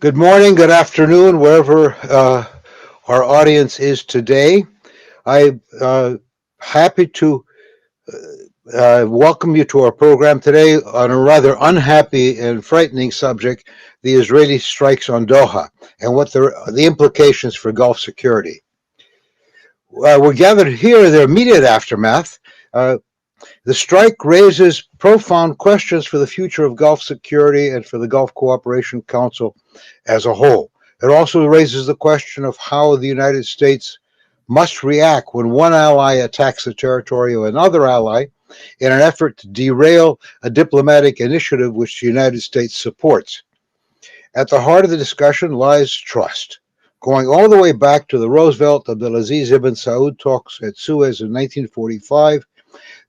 Good morning, good afternoon, wherever our audience is today. I'm happy to welcome you to our program today on a rather unhappy and frightening subject, the Israeli strikes on Doha and what the implications for Gulf security. We're gathered here in the immediate aftermath. Uh, the strike raises profound questions for the future of Gulf security and for the Gulf Cooperation Council as a whole. It also raises the question of how the United States must react when one ally attacks the territory of another ally in an effort to derail a diplomatic initiative which the United States supports. At the heart of the discussion lies trust. Going all the way back to the Roosevelt Abdulaziz ibn Saud talks at Suez in 1945,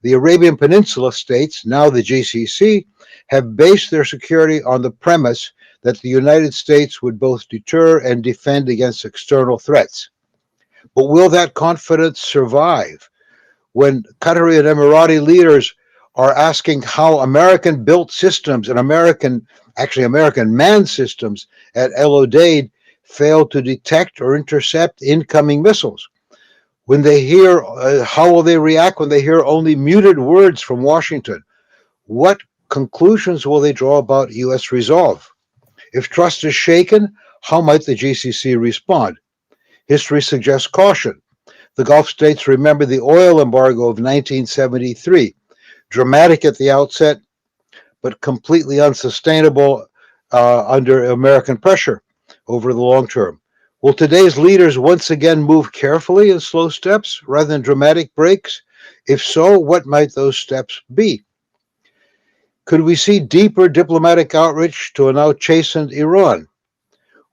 the Arabian Peninsula states, now the GCC, have based their security on the premise that the United States would both deter and defend against external threats. But will that confidence survive when Qatari and Emirati leaders are asking how American-built systems and American manned systems at El Udeid fail to detect or intercept incoming missiles? When they hear, how will they react when they hear only muted words from Washington? What conclusions will they draw about U.S. resolve? If trust is shaken, how might the GCC respond? History suggests caution. The Gulf states remember the oil embargo of 1973, dramatic at the outset, but completely unsustainable under American pressure over the long term. Will today's leaders once again move carefully in slow steps rather than dramatic breaks? If so, what might those steps be? Could we see deeper diplomatic outreach to a now chastened Iran?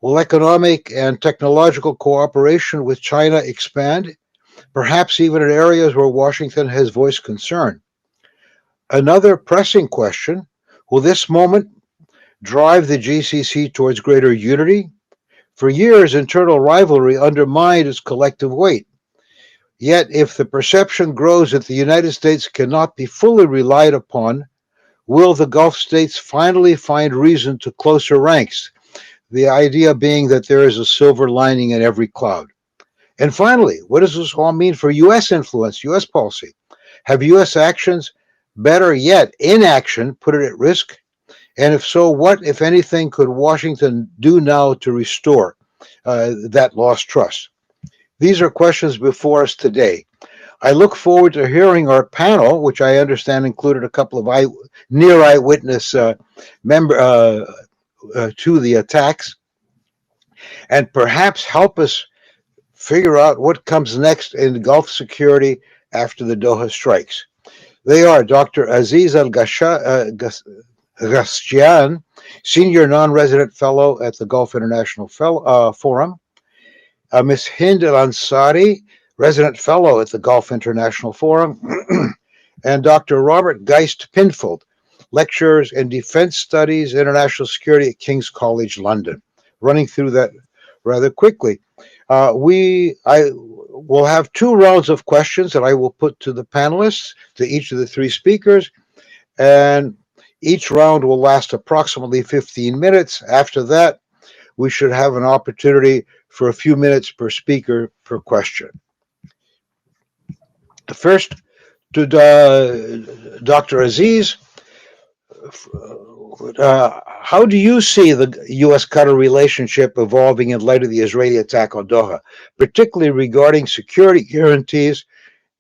Will economic and technological cooperation with China expand, perhaps even in areas where Washington has voiced concern? Another pressing question, will this moment drive the GCC towards greater unity? For years, internal rivalry undermined its collective weight. Yet, if the perception grows that the United States cannot be fully relied upon, will the Gulf states finally find reason to closer ranks? The idea being that there is a silver lining in every cloud. And finally, what does this all mean for U.S. influence, U.S. policy? Have U.S. actions, better yet, inaction, put it at risk? And if so, what, if anything, could Washington do now to restore that lost trust? These are questions before us today. I look forward to hearing our panel, which I understand included a couple of near eyewitness member to the attacks, and perhaps help us figure out what comes next in Gulf security after the Doha strikes. They are Dr. Aziz Alghashian, Senior Non-Resident Fellow at the Gulf International Forum, Ms. Hind Ansari, Resident Fellow at the Gulf International Forum, and Dr. Robert Geist Pinfold, Lecturers in Defense Studies, International Security at King's College London. Running through that rather quickly. I will have two rounds of questions that I will put to the panelists, to each of the three speakers, and each round will last approximately 15 minutes. After that, we should have an opportunity for a few minutes per speaker per question. First, to Dr. Aziz, how do you see the U.S.-Qatar relationship evolving in light of the Israeli attack on Doha, particularly regarding security guarantees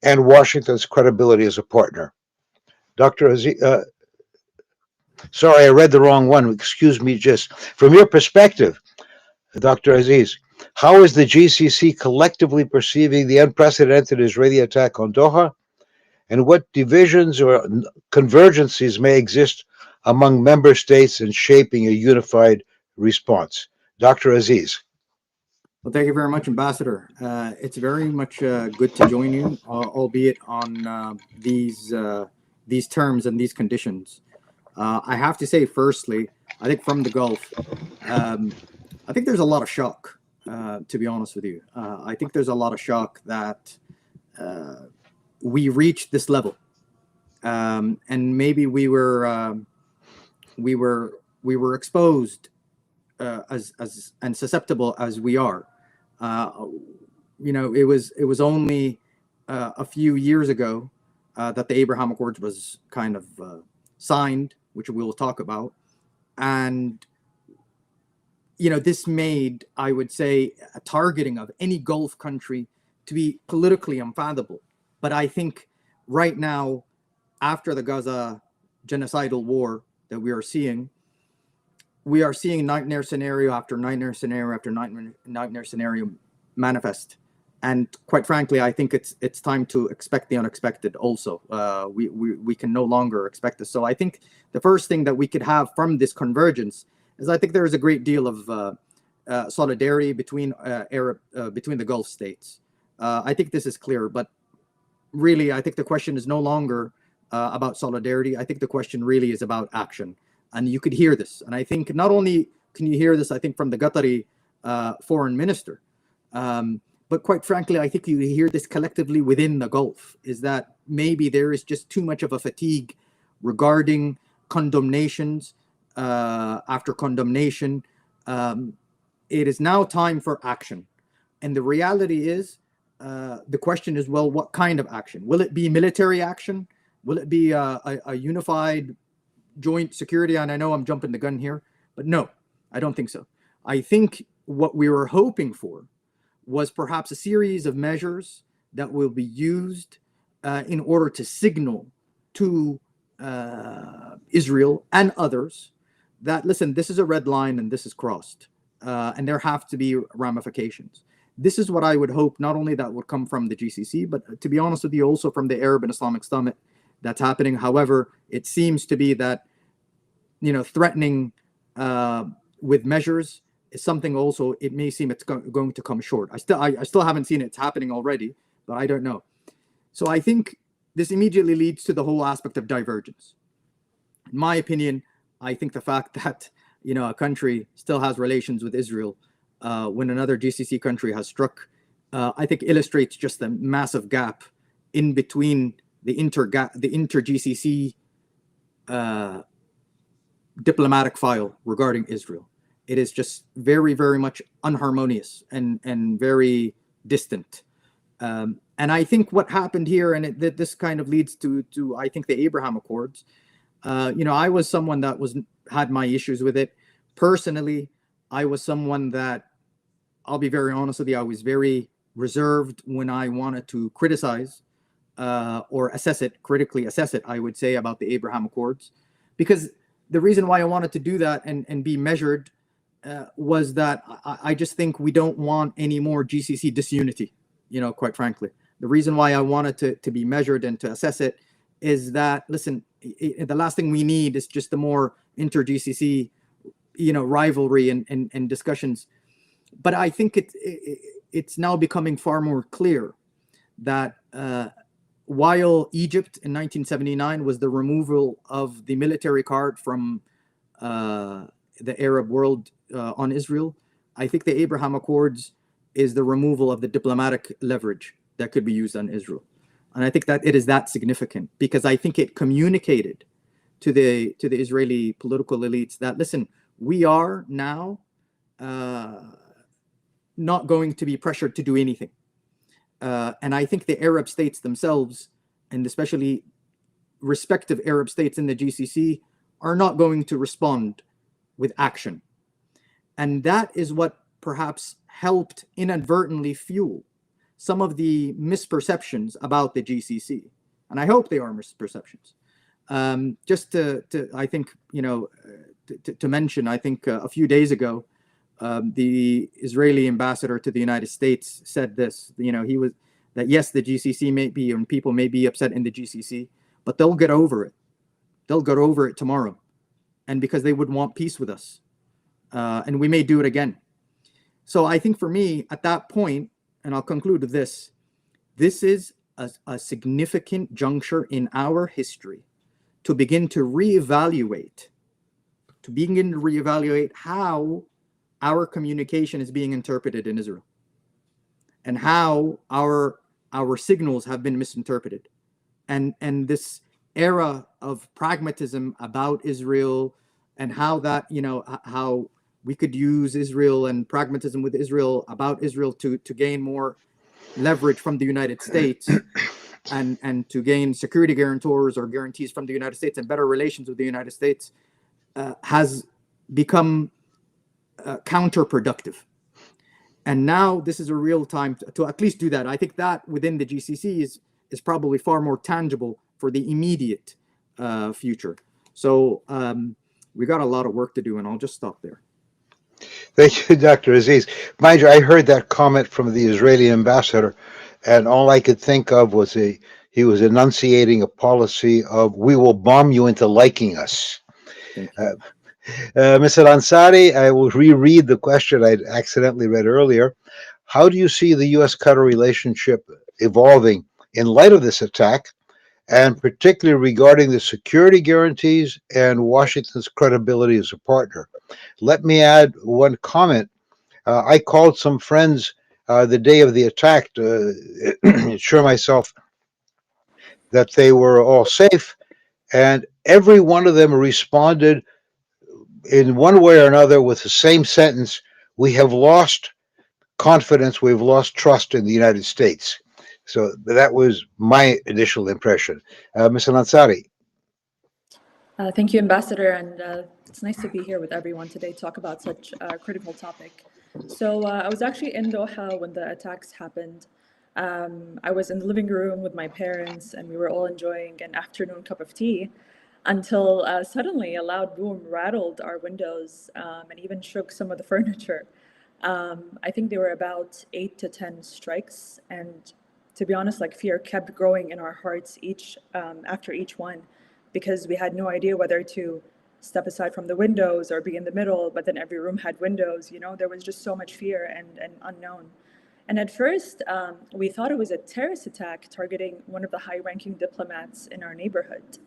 and Washington's credibility as a partner? Dr. Aziz, sorry, I read the wrong one. Excuse me, just from your perspective, Dr. Aziz, how is the GCC collectively perceiving the unprecedented Israeli attack on Doha, and what divisions or convergencies may exist among member states in shaping a unified response? Dr. Aziz. Well, thank you very much, Ambassador. It's very much good to join you, albeit on these terms and these conditions. I have to say, firstly, I think from the Gulf, I think there's a lot of shock, to be honest with you. I think there's a lot of shock that we reached this level, and maybe we were exposed as and susceptible as we are. It was only a few years ago that the Abraham Accords was kind of signed, which we'll talk about, and this made, I would say, a targeting of any Gulf country to be politically unfathomable. But I think right now, after the Gaza genocidal war that we are seeing nightmare scenario after nightmare scenario after nightmare scenario manifest. And quite frankly, I think it's time to expect the unexpected also. We can no longer expect this. So I think the first thing that we could have from this convergence is, I think there is a great deal of solidarity between between the Gulf states. I think this is clear, but really, I think the question is no longer about solidarity. I think the question really is about action. And you could hear this. And I think not only can you hear this, I think, from the Qatari foreign minister, but quite frankly, I think you hear this collectively within the Gulf, is that maybe there is just too much of a fatigue regarding condemnations after condemnation. It is now time for action. And the reality is, the question is, well, what kind of action? Will it be military action? Will it be a unified joint security? And I know I'm jumping the gun here, but no, I don't think so. I think what we were hoping for was perhaps a series of measures that will be used in order to signal to Israel and others that, listen, this is a red line and this is crossed, and there have to be ramifications. This is what I would hope, not only that would come from the GCC, but to be honest with you, also from the Arab and Islamic Summit that's happening. However, it seems to be that, threatening with measures is something also, it may seem it's going to come short. I still haven't seen it's happening already, but I don't know. So I think this immediately leads to the whole aspect of divergence. In my opinion, I think the fact that, a country still has relations with Israel when another GCC country has struck, I think illustrates just the massive gap in between the inter-GCC diplomatic file regarding Israel. It is just very, very much unharmonious and very distant. And I think what happened here, and this kind of leads to I think the Abraham Accords. I was someone that had my issues with it. Personally, I was someone that, I'll be very honest with you, I was very reserved when I wanted to criticize or critically assess it, I would say, about the Abraham Accords. Because the reason why I wanted to do that and be measured was that I just think we don't want any more GCC disunity, quite frankly. The reason why I wanted to be measured and to assess it is that, listen, the last thing we need is just the more inter-GCC, rivalry and discussions. But I think it's now becoming far more clear that while Egypt in 1979 was the removal of the military card from the Arab world on Israel, I think the Abraham Accords is the removal of the diplomatic leverage that could be used on Israel. And I think that it is that significant, because I think it communicated to the Israeli political elites that, listen, we are now not going to be pressured to do anything. And I think the Arab states themselves, and especially respective Arab states in the GCC, are not going to respond with action. And that is what perhaps helped inadvertently fuel some of the misperceptions about the GCC. And I hope they are misperceptions. Just to I think, to mention, I think a few days ago, the Israeli ambassador to the United States said this, he was that, yes, the GCC may be, and people may be upset in the GCC, but they'll get over it. They'll get over it tomorrow. And because they would want peace with us. And we may do it again. So I think for me, at that point, and I'll conclude with this, this is a significant juncture in our history to begin to reevaluate how our communication is being interpreted in Israel, and how our signals have been misinterpreted, and this era of pragmatism about Israel, and how that how we could use Israel and pragmatism with Israel about Israel to gain more leverage from the United States and to gain security guarantors or guarantees from the United States and better relations with the United States has become counterproductive. And now this is a real time to at least do that. I think that within the GCC is probably far more tangible for the immediate future. So we got a lot of work to do, and I'll just stop there. Thank you, Dr. Aziz. Mind you, I heard that comment from the Israeli ambassador, and all I could think of was he was enunciating a policy of "we will bomb you into liking us." Mr. Ansari, I will reread the question I'd accidentally read earlier. How do you see the U.S.-Qatar relationship evolving in light of this attack, and particularly regarding the security guarantees and Washington's credibility as a partner? Let me add one comment. I called some friends the day of the attack to assure myself that they were all safe, and every one of them responded in one way or another with the same sentence: we have lost confidence, we've lost trust in the United States. So that was my initial impression. Mr. Ansari. Thank you, Ambassador, and it's nice to be here with everyone today to talk about such a critical topic. So I was actually in Doha when the attacks happened. I was in the living room with my parents, and we were all enjoying an afternoon cup of tea until suddenly a loud boom rattled our windows and even shook some of the furniture. I think there were about 8 to 10 strikes, and to be honest, like fear kept growing in our hearts after each one, because we had no idea whether to step aside from the windows or be in the middle, but then every room had windows, there was just so much fear and unknown. And at first, we thought it was a terrorist attack targeting one of the high-ranking diplomats in our neighborhood.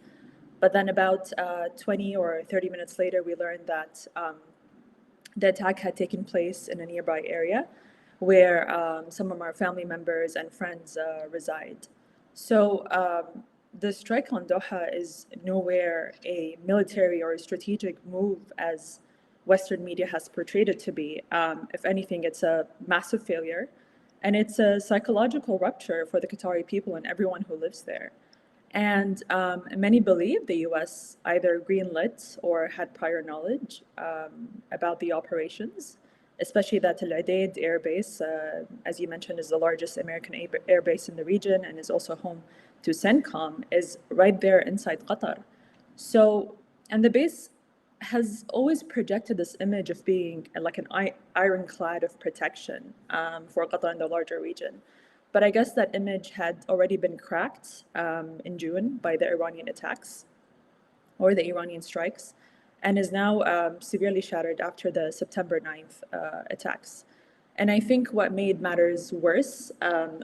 But then about 20 or 30 minutes later, we learned that the attack had taken place in a nearby area where some of our family members and friends reside. So the strike on Doha is nowhere a military or a strategic move as Western media has portrayed it to be. If anything, it's a massive failure, and it's a psychological rupture for the Qatari people and everyone who lives there. And many believe the US either greenlit or had prior knowledge about the operations, especially that Al Udeid Air Base, as you mentioned, is the largest American air base in the region and is also home to CENTCOM, is right there inside Qatar. So, and the base has always projected this image of being like an ironclad of protection for Qatar and the larger region. But I guess that image had already been cracked in June by the Iranian attacks or the Iranian strikes, and is now severely shattered after the September 9th attacks. And I think what made matters worse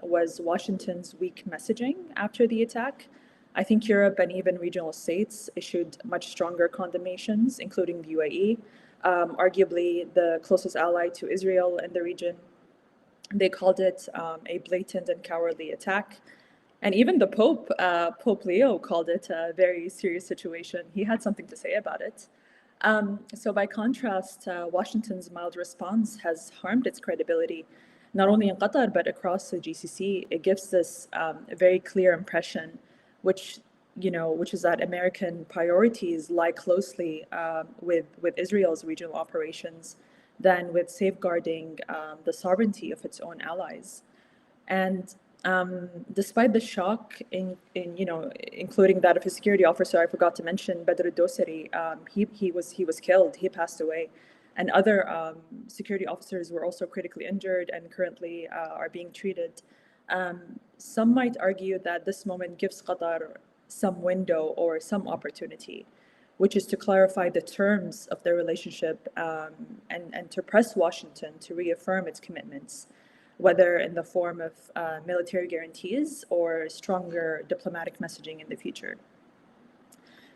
was Washington's weak messaging after the attack. I think Europe and even regional states issued much stronger condemnations, including the UAE, arguably the closest ally to Israel in the region. They called it a blatant and cowardly attack. And even the Pope, Pope Leo, called it a very serious situation. He had something to say about it. So by contrast, Washington's mild response has harmed its credibility, not only in Qatar, but across the GCC. It gives this a very clear impression, which is that American priorities lie closely with Israel's regional operations than with safeguarding the sovereignty of its own allies. And despite the shock, including that of his security officer, I forgot to mention Badr al-Dosari, he was killed, he passed away, and other security officers were also critically injured and currently are being treated. Some might argue that this moment gives Qatar some window or some opportunity, which is to clarify the terms of their relationship and to press Washington to reaffirm its commitments, whether in the form of military guarantees or stronger diplomatic messaging in the future.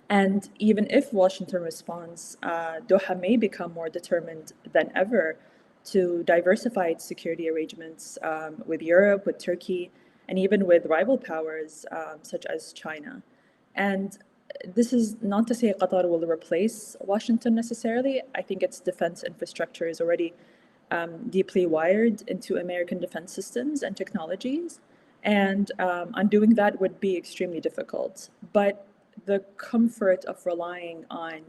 And even if Washington responds, Doha may become more determined than ever to diversify its security arrangements with Europe, with Turkey, and even with rival powers such as China. And this is not to say Qatar will replace Washington necessarily. I think its defense infrastructure is already deeply wired into American defense systems and technologies, and undoing that would be extremely difficult. But the comfort of relying on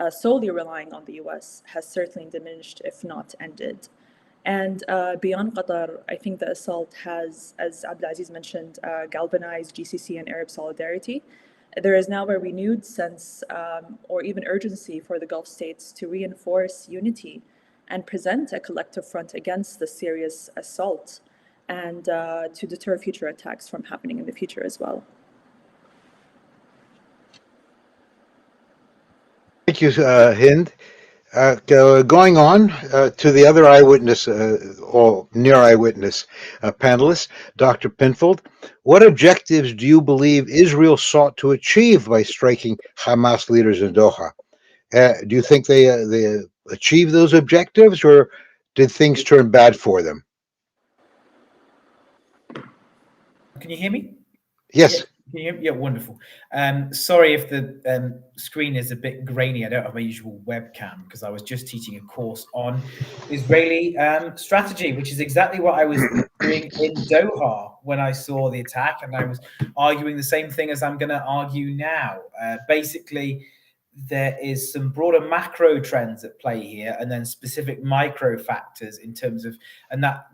solely relying on the U.S. has certainly diminished, if not ended. And beyond Qatar, I think the assault has, as Abdulaziz mentioned, galvanized GCC and Arab solidarity. There is now a renewed sense or even urgency for the Gulf states to reinforce unity and present a collective front against the serious assault and to deter future attacks from happening in the future as well. Thank you, Hind. Going on to the other eyewitness, or near eyewitness panelist, Dr. Pinfold, what objectives do you believe Israel sought to achieve by striking Hamas leaders in Doha? Do you think they achieved those objectives, or did things turn bad for them? Can you hear me? Yes. Can you hear me? Yeah, wonderful. Sorry if the screen is a bit grainy. I don't have my usual webcam because I was just teaching a course on Israeli strategy, which is exactly what I was doing in Doha when I saw the attack, and I was arguing the same thing as I'm going to argue now. Basically, there is some broader macro trends at play here, and then specific micro factors in terms of, and that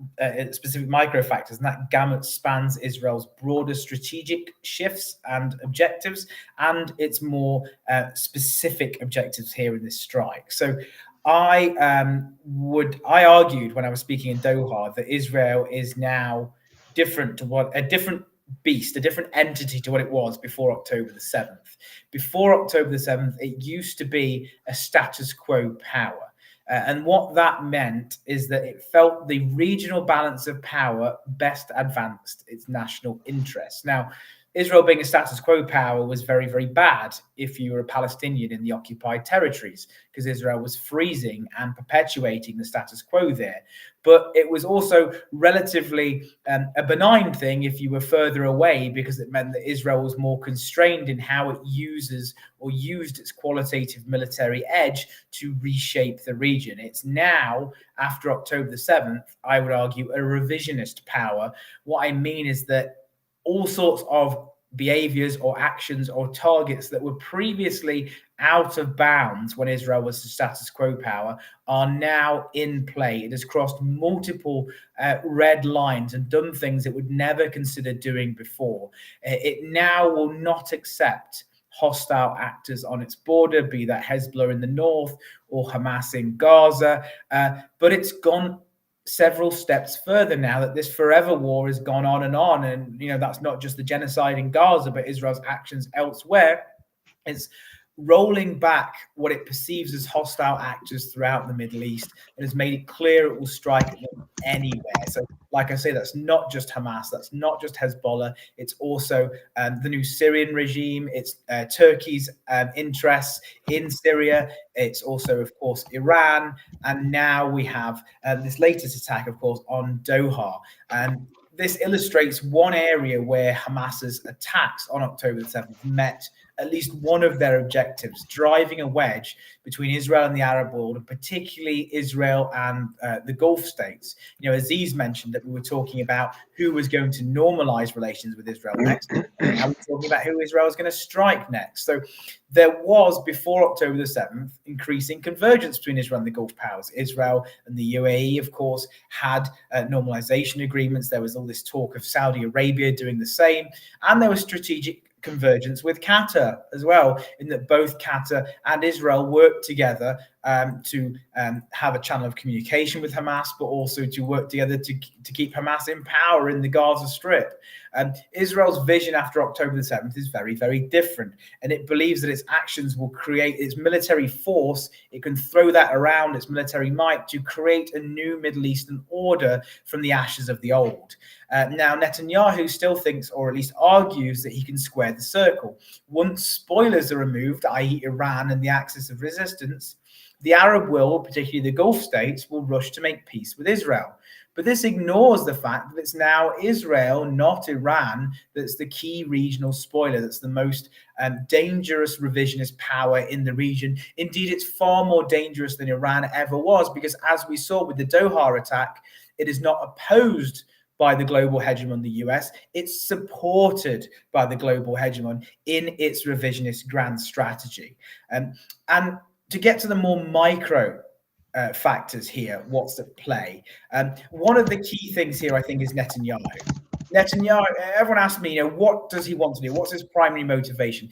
specific micro factors, and that gamut spans Israel's broader strategic shifts and objectives, and its more specific objectives here in this strike. So I argued when I was speaking in Doha that Israel is now different to what a different beast, a different entity to what it was before October the 7th. Before October the 7th, it used to be a status quo power. And what that meant is that it felt the regional balance of power best advanced its national interests. Now, Israel being a status quo power was very, very bad if you were a Palestinian in the occupied territories, because Israel was freezing and perpetuating the status quo there. But it was also relatively a benign thing if you were further away, because it meant that Israel was more constrained in how it uses or used its qualitative military edge to reshape the region. It's now, after October the 7th, I would argue, a revisionist power. What I mean is that all sorts of behaviors or actions or targets that were previously out of bounds when Israel was a status quo power are now in play. It has crossed multiple red lines and done things it would never consider doing before. It now will not accept hostile actors on its border, be that Hezbollah in the north or Hamas in Gaza, but it's gone several steps further now that this forever war has gone on, and you know, that's not just the genocide in Gaza, but Israel's actions elsewhere. It's rolling back what it perceives as hostile actors throughout the Middle East and has made it clear it will strike at them anywhere. So, like I say, that's not just Hamas, that's not just Hezbollah, it's also the new Syrian regime, it's Turkey's interests in Syria, it's also, of course, Iran, and now we have this latest attack, of course, on Doha. And this illustrates one area where Hamas's attacks on October the 7th met at least one of their objectives, driving a wedge between Israel and the Arab world, and particularly Israel and the Gulf states. You know, Aziz mentioned that we were talking about who was going to normalize relations with Israel next, and now we're talking about who Israel is going to strike next. So there was, before October the 7th, increasing convergence between Israel and the Gulf powers. Israel and the UAE, of course, had normalization agreements. There was all this talk of Saudi Arabia doing the same, and there was strategic convergence with Qatar as well, in that both Qatar and Israel worked together to have a channel of communication with Hamas, but also to work together to keep Hamas in power in the Gaza Strip. Israel's vision after October the 7th is very, very different, and it believes that its actions will create its military force. It can throw that around, its military might, to create a new Middle Eastern order from the ashes of the old. Now, Netanyahu still thinks, or at least argues, that he can square the circle. Once spoilers are removed, i.e. Iran and the axis of resistance, the Arab world, particularly the Gulf states, will rush to make peace with Israel. But this ignores the fact that it's now Israel, not Iran, that's the key regional spoiler, that's the most dangerous revisionist power in the region. Indeed, it's far more dangerous than Iran ever was, because as we saw with the Doha attack, it is not opposed by the global hegemon, the US. It's supported by the global hegemon in its revisionist grand strategy. And to get to the more micro factors here, what's at play? One of the key things here, I think, is Netanyahu. Netanyahu, everyone asks me, what does he want to do? What's his primary motivation?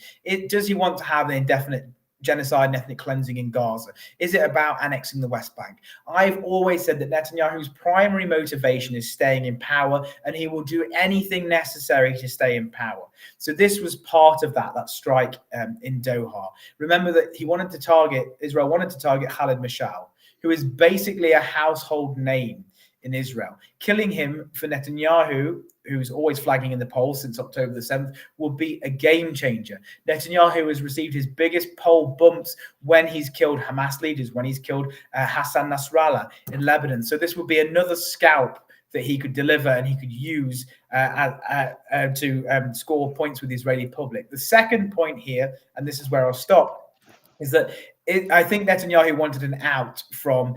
Does he want to have an indefinite genocide and ethnic cleansing in Gaza? Is it about annexing the West Bank? I've always said that Netanyahu's primary motivation is staying in power, and he will do anything necessary to stay in power. So this was part of that strike in Doha. Remember that Israel wanted to target Khalid Mashal, who is basically a household name in Israel. Killing him for Netanyahu, who's always flagging in the polls since October the 7th, will be a game changer. Netanyahu has received his biggest poll bumps when he's killed Hamas leaders, when he's killed Hassan Nasrallah in Lebanon. So this will be another scalp that he could deliver and he could use to score points with the Israeli public. The second point here, and this is where I'll stop, is that I think Netanyahu wanted an out from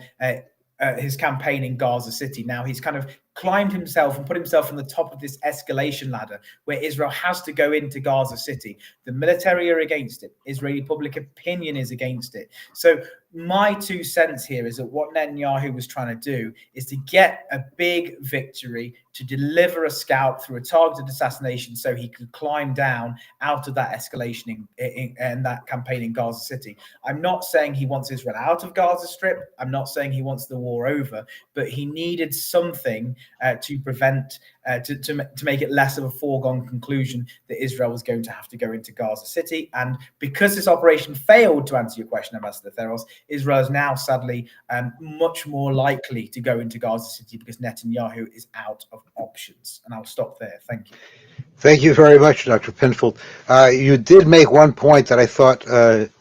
his campaign in Gaza City. Now he's kind of climbed himself and put himself on the top of this escalation ladder where Israel has to go into Gaza City. The military are against it. Israeli public opinion is against it. So my 2 cents here is that what Netanyahu was trying to do is to get a big victory, to deliver a scalp through a targeted assassination so he could climb down out of that escalation in that campaign in Gaza City. I'm not saying he wants Israel out of Gaza Strip. I'm not saying he wants the war over, but he needed something to prevent, to make it less of a foregone conclusion that Israel was going to have to go into Gaza City. And because this operation failed, to answer your question, Ambassador Theros, Israel is now sadly much more likely to go into Gaza City because Netanyahu is out of options. And I'll stop there. Thank you. Thank you very much, Dr. Pinfold. You did make one point that I thought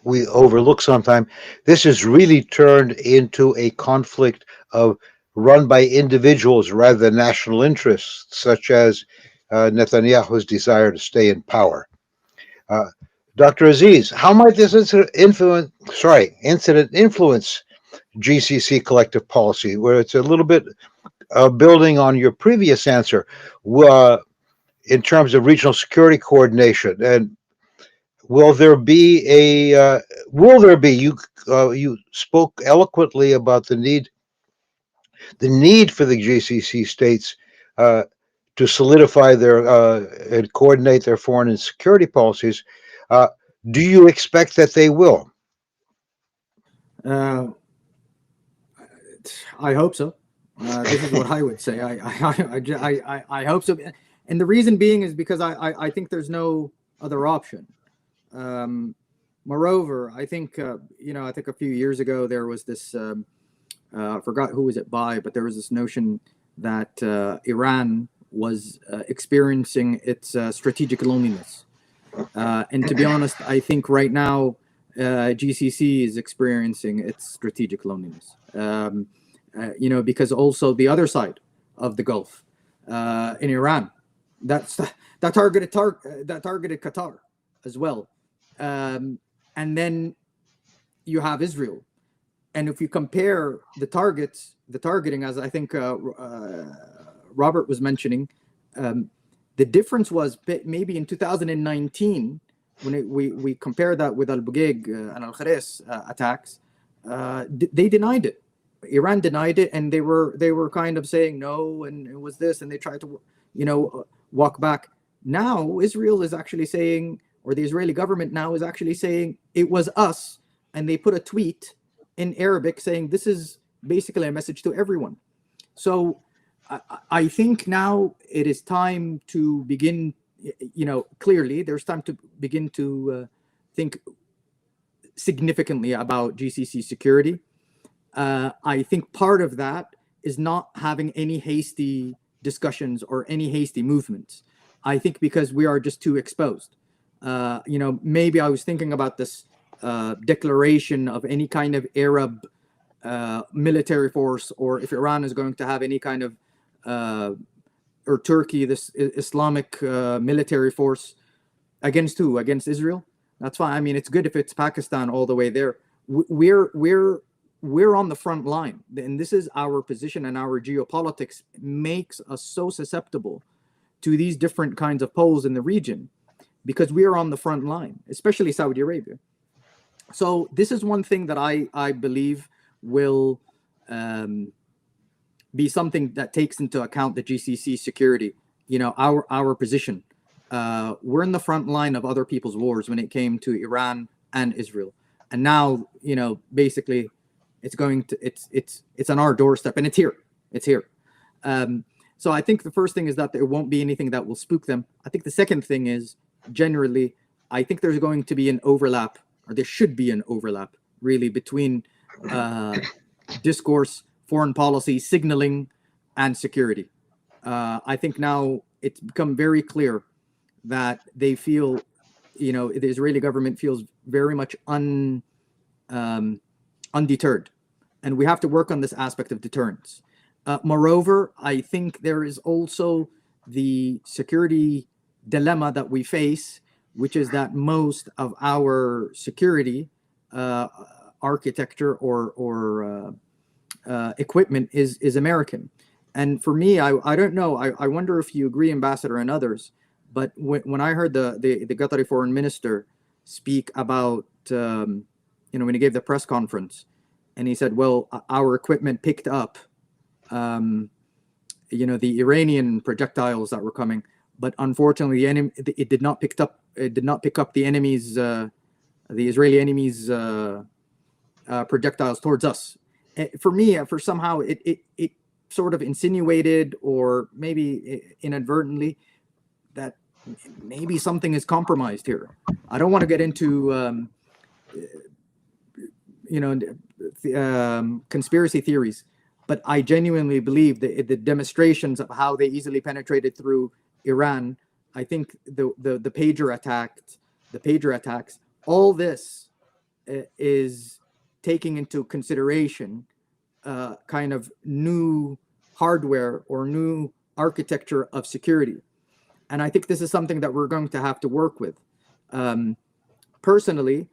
we overlook sometime. This has really turned into a conflict run by individuals rather than national interests, such as Netanyahu's desire to stay in power. Dr. Aziz, how might this incident influence GCC collective policy, where it's a little bit building on your previous answer in terms of regional security coordination? And will there be you spoke eloquently about the need for the GCC states to solidify their and coordinate their foreign and security policies. Do you expect that they will? I hope so. This is what I would say. I hope so. And the reason being is because I think there's no other option. Moreover, I think I think a few years ago there was this. I forgot who was it by, but there was this notion that Iran was experiencing its strategic loneliness. And to be honest, I think right now GCC is experiencing its strategic loneliness. Because also the other side of the Gulf in Iran, that targeted Qatar as well, and then you have Israel. And if you compare the targeting, as I think Robert was mentioning, the difference was maybe in 2019 when we compare that with Al-Bugaig and Al-Kharis attacks, they denied it. Iran denied it, and they were kind of saying no, and it was this, and they tried to walk back. Now Israel is actually saying, or the Israeli government now is actually saying it was us, and they put a tweet in Arabic saying this is basically a message to everyone. So I think now it is time to begin, clearly there's time to begin to think significantly about GCC security. I think part of that is not having any hasty discussions or any hasty movements. I think because we are just too exposed. Maybe I was thinking about this declaration of any kind of Arab military force, or if Iran is going to have any kind of or Turkey, this Islamic military force, against who? Against Israel? That's fine. I mean, it's good if it's Pakistan all the way there. We're on the front line, and this is our position, and our geopolitics makes us so susceptible to these different kinds of polls in the region, because we are on the front line, especially Saudi Arabia. So this is one thing that I believe will be something that takes into account the GCC security. You know, our position. We're in the front line of other people's wars when it came to Iran and Israel, and now, you know, basically, it's on our doorstep, and it's here. It's here. So I think the first thing is that there won't be anything that will spook them. I think the second thing is, generally, I think there's going to be an overlap, or there should be an overlap, really, between discourse, foreign policy, signaling, and security. I think now it's become very clear that they feel, you know, the Israeli government feels very much undeterred. And we have to work on this aspect of deterrence. Moreover, I think there is also the security dilemma that we face, which is that most of our security architecture or equipment is American. And for me, I don't know. I wonder if you agree, Ambassador, and others. But when I heard the Qatari foreign minister speak about, you know, when he gave the press conference, and he said, well, our equipment picked up, you know, the Iranian projectiles that were coming, but unfortunately, the enemy, it did not pick up the enemy's, the Israeli enemy's projectiles towards us. For me, for somehow it sort of insinuated, or maybe inadvertently, that maybe something is compromised here. I don't want to get into, you know, conspiracy theories, but I genuinely believe that the demonstrations of how they easily penetrated through Iran, I think the pager attacks, all this is taking into consideration kind of new hardware or new architecture of security. And I think this is something that we're going to have to work with. Personally,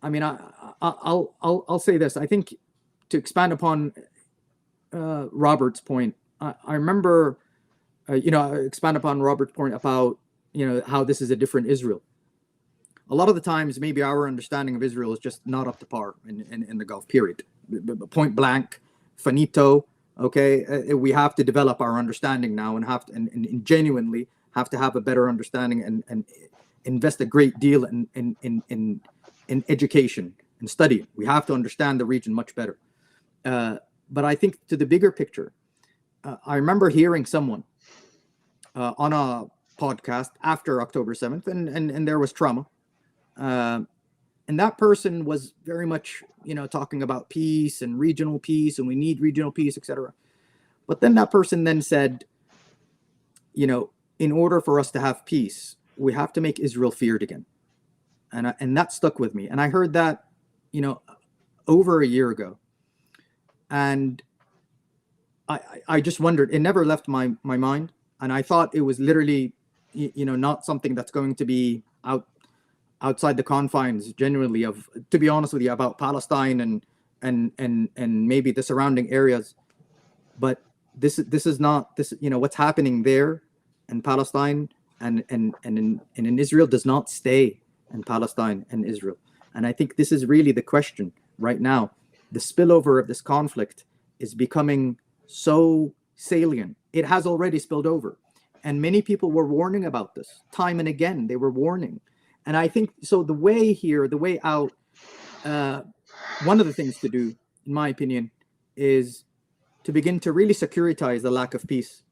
I mean, I'll say this. I think, to expand upon Robert's point, I remember, you know, expand upon Robert's point about, you know, how this is a different Israel. A lot of the times, maybe our understanding of Israel is just not up to par in the Gulf, period. Point blank, finito. Okay, we have to develop our understanding now, and have to, and genuinely have to have a better understanding, and invest a great deal in education and study. We have to understand the region much better. But I think, to the bigger picture, I remember hearing someone on a podcast after October 7th, and there was trauma. And that person was very much, you know, talking about peace and regional peace, and we need regional peace, etc. But then that person then said, you know, in order for us to have peace, we have to make Israel feared again. And that stuck with me. And I heard that, you know, over a year ago. And I just wondered, it never left my mind. And I thought it was literally, you know, not something that's going to be outside the confines, genuinely, of, to be honest with you, about Palestine and maybe the surrounding areas. But this is not, this, you know, what's happening there in Palestine and in Israel does not stay in Palestine and Israel. And I think this is really the question right now. The spillover of this conflict is becoming so salient. It has already spilled over. And many people were warning about this time and again. They were warning. And I think, so the way here, the way out, one of the things to do, in my opinion, is to begin to really securitize the lack of peace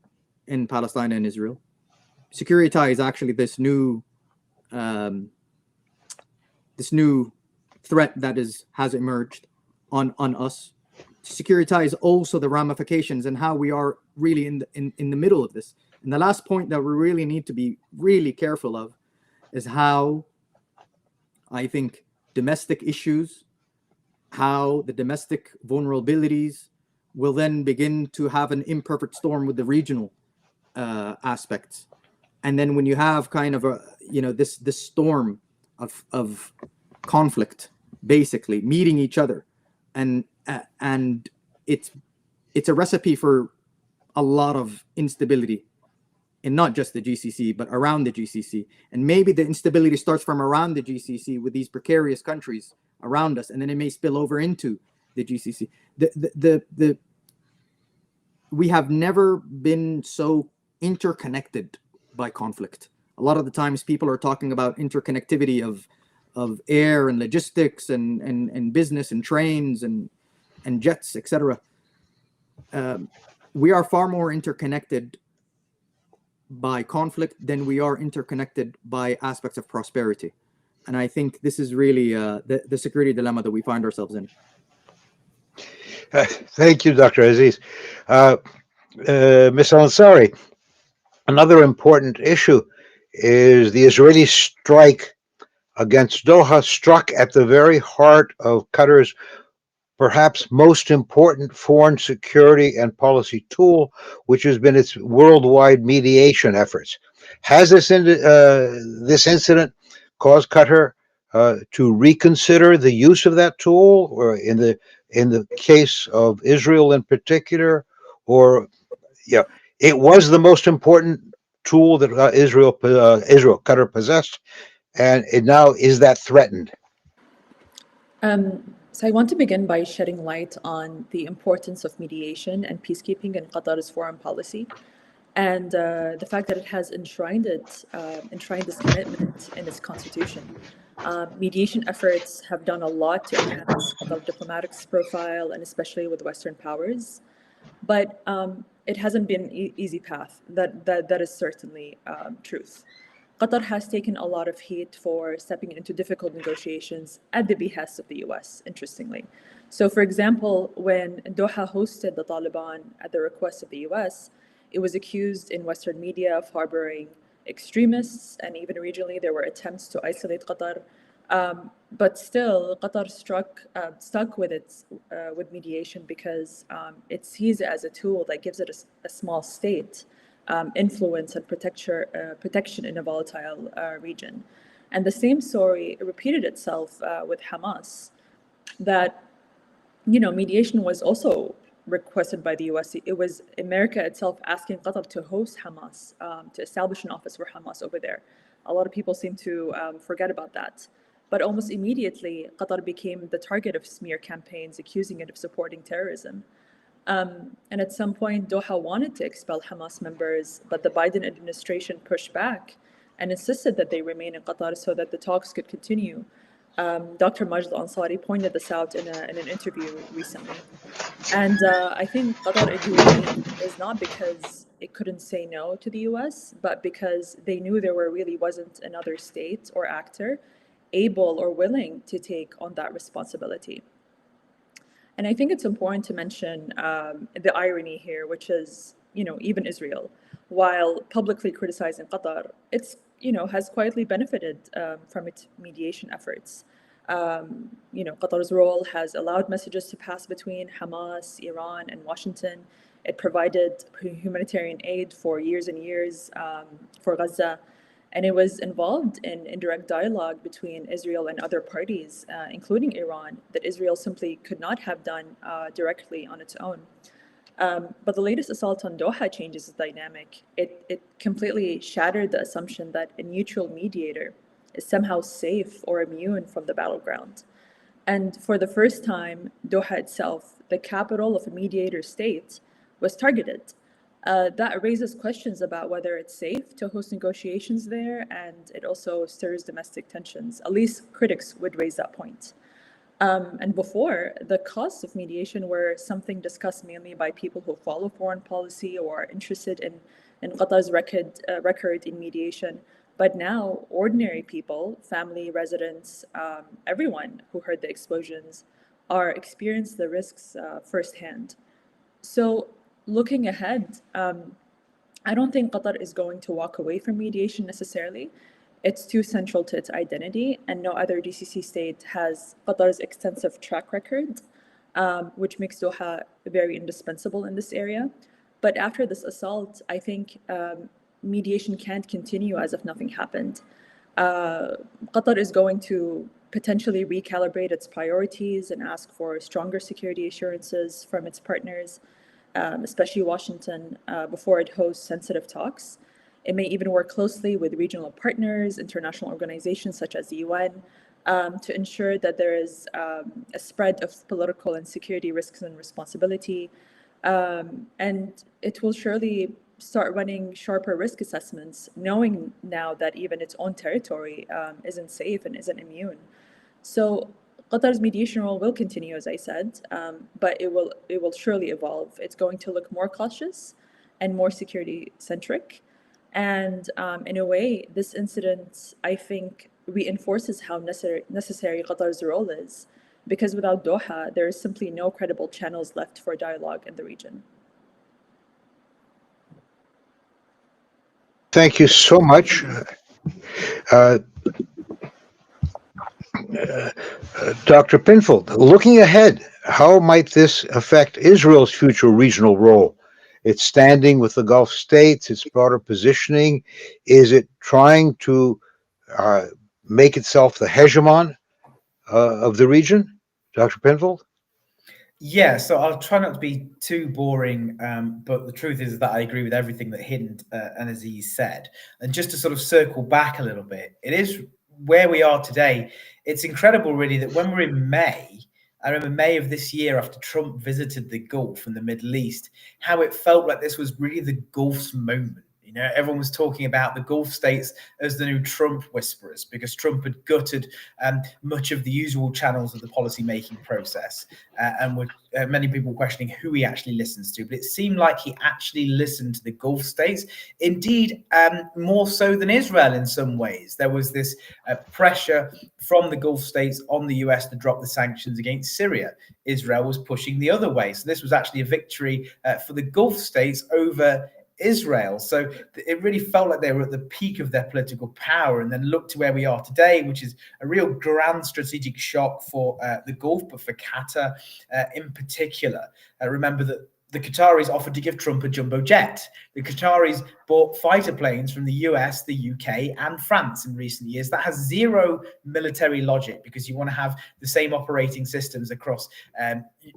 in Palestine and Israel. Securitize actually this new threat that has emerged on us. Securitize also the ramifications and how we are really in the middle of this. And the last point that we really need to be really careful of is how, I think, domestic issues, how the domestic vulnerabilities will then begin to have an imperfect storm with the regional aspects. And then when you have kind of a, this storm of conflict, basically meeting each other, and it's a recipe for a lot of instability, and not just the GCC, but around the GCC. And maybe the instability starts from around the GCC with these precarious countries around us, and then it may spill over into the GCC. We have never been so interconnected by conflict. A lot of the times people are talking about interconnectivity of air and logistics and business and trains and jets, etc. We are far more interconnected by conflict than we are interconnected by aspects of prosperity. And I think this is really the security dilemma that we find ourselves in. Thank you, Dr. Aziz. Ms. Ansari, another important issue is the Israeli strike against Doha, struck at the very heart of Qatar's perhaps most important foreign security and policy tool, which has been its worldwide mediation efforts. Has this incident caused Qatar to reconsider the use of that tool, or in the case of Israel in particular, or it was the most important tool that Qatar possessed, and it now is that threatened? So I want to begin by shedding light on the importance of mediation and peacekeeping in Qatar's foreign policy, and the fact that it has enshrined this commitment in its constitution. Mediation efforts have done a lot to enhance Qatar's diplomatic profile, and especially with Western powers, but it hasn't been an easy path. That is certainly truth. Qatar has taken a lot of heat for stepping into difficult negotiations at the behest of the US, interestingly. So, for example, when Doha hosted the Taliban at the request of the US, it was accused in Western media of harboring extremists, and even regionally there were attempts to isolate Qatar. But still, Qatar stuck with mediation because it sees it as a tool that gives it a small state influence and protection in a volatile region. And the same story repeated itself with Hamas, that mediation was also requested by the US. It was America itself asking Qatar to host Hamas, to establish an office for Hamas over there. A lot of people seem to forget about that. But almost immediately, Qatar became the target of smear campaigns accusing it of supporting terrorism. And at some point, Doha wanted to expel Hamas members, but the Biden administration pushed back and insisted that they remain in Qatar so that the talks could continue. Dr. Ansari pointed this out in an interview recently. And I think Qatar agreed is not because it couldn't say no to the US, but because they knew there really wasn't another state or actor able or willing to take on that responsibility. And I think it's important to mention the irony here, which is, even Israel, while publicly criticizing Qatar, it's, has quietly benefited from its mediation efforts. Qatar's role has allowed messages to pass between Hamas, Iran, and Washington. It provided humanitarian aid for years and years for Gaza. And it was involved in indirect dialogue between Israel and other parties, including Iran, that Israel simply could not have done directly on its own. But the latest assault on Doha changes the dynamic. It completely shattered the assumption that a neutral mediator is somehow safe or immune from the battleground. And for the first time, Doha itself, the capital of a mediator state, was targeted. That raises questions about whether it's safe to host negotiations there, and it also stirs domestic tensions. At least critics would raise that point. And before, the costs of mediation were something discussed mainly by people who follow foreign policy or are interested in Qatar's record in mediation. But now, ordinary people, family, residents, everyone who heard the explosions are experiencing the risks firsthand. So, looking ahead, I don't think Qatar is going to walk away from mediation necessarily. It's too central to its identity, and no other GCC state has Qatar's extensive track record. which makes Doha very indispensable in this area. But after this assault, I think mediation can't continue as if nothing happened. Qatar is going to potentially recalibrate its priorities and ask for stronger security assurances from its partners, especially Washington, before it hosts sensitive talks. It may even work closely with regional partners, international organizations such as the UN, to ensure that there is a spread of political and security risks and responsibility. And it will surely start running sharper risk assessments, knowing now that even its own territory isn't safe and isn't immune. So Qatar's mediation role will continue, as I said, but it will surely evolve. It's going to look more cautious and more security-centric. And in a way, this incident, I think, reinforces how necessary Qatar's role is, because without Doha, there is simply no credible channels left for dialogue in the region. Thank you so much. Dr. Pinfold, looking ahead, how might this affect Israel's future regional role? Its standing with the Gulf states, its broader positioning? Is it trying to make itself the hegemon of the region? Dr. Pinfold? Yeah, so I'll try not to be too boring, but the truth is that I agree with everything that Hind and Aziz said. And just to sort of circle back a little bit, it is where we are today. It's incredible, really, that when we're in May, I remember May of this year, after Trump visited the Gulf and the Middle East, how it felt like this was really the Gulf's moment. You know, everyone was talking about the Gulf states as the new Trump whisperers, because Trump had gutted much of the usual channels of the policy-making process, and with many people questioning who he actually listens to. But it seemed like he actually listened to the Gulf states, indeed more so than Israel in some ways. There was this pressure from the Gulf states on the US to drop the sanctions against Syria. Israel was pushing the other way. So this was actually a victory for the Gulf states over Israel. So it really felt like they were at the peak of their political power. And then look to where we are today, which is a real grand strategic shock for the Gulf, but for Qatar in particular. Remember that the Qataris offered to give Trump a jumbo jet. The Qataris bought fighter planes from the US, the UK, and France in recent years. That has zero military logic, because you want to have the same operating systems across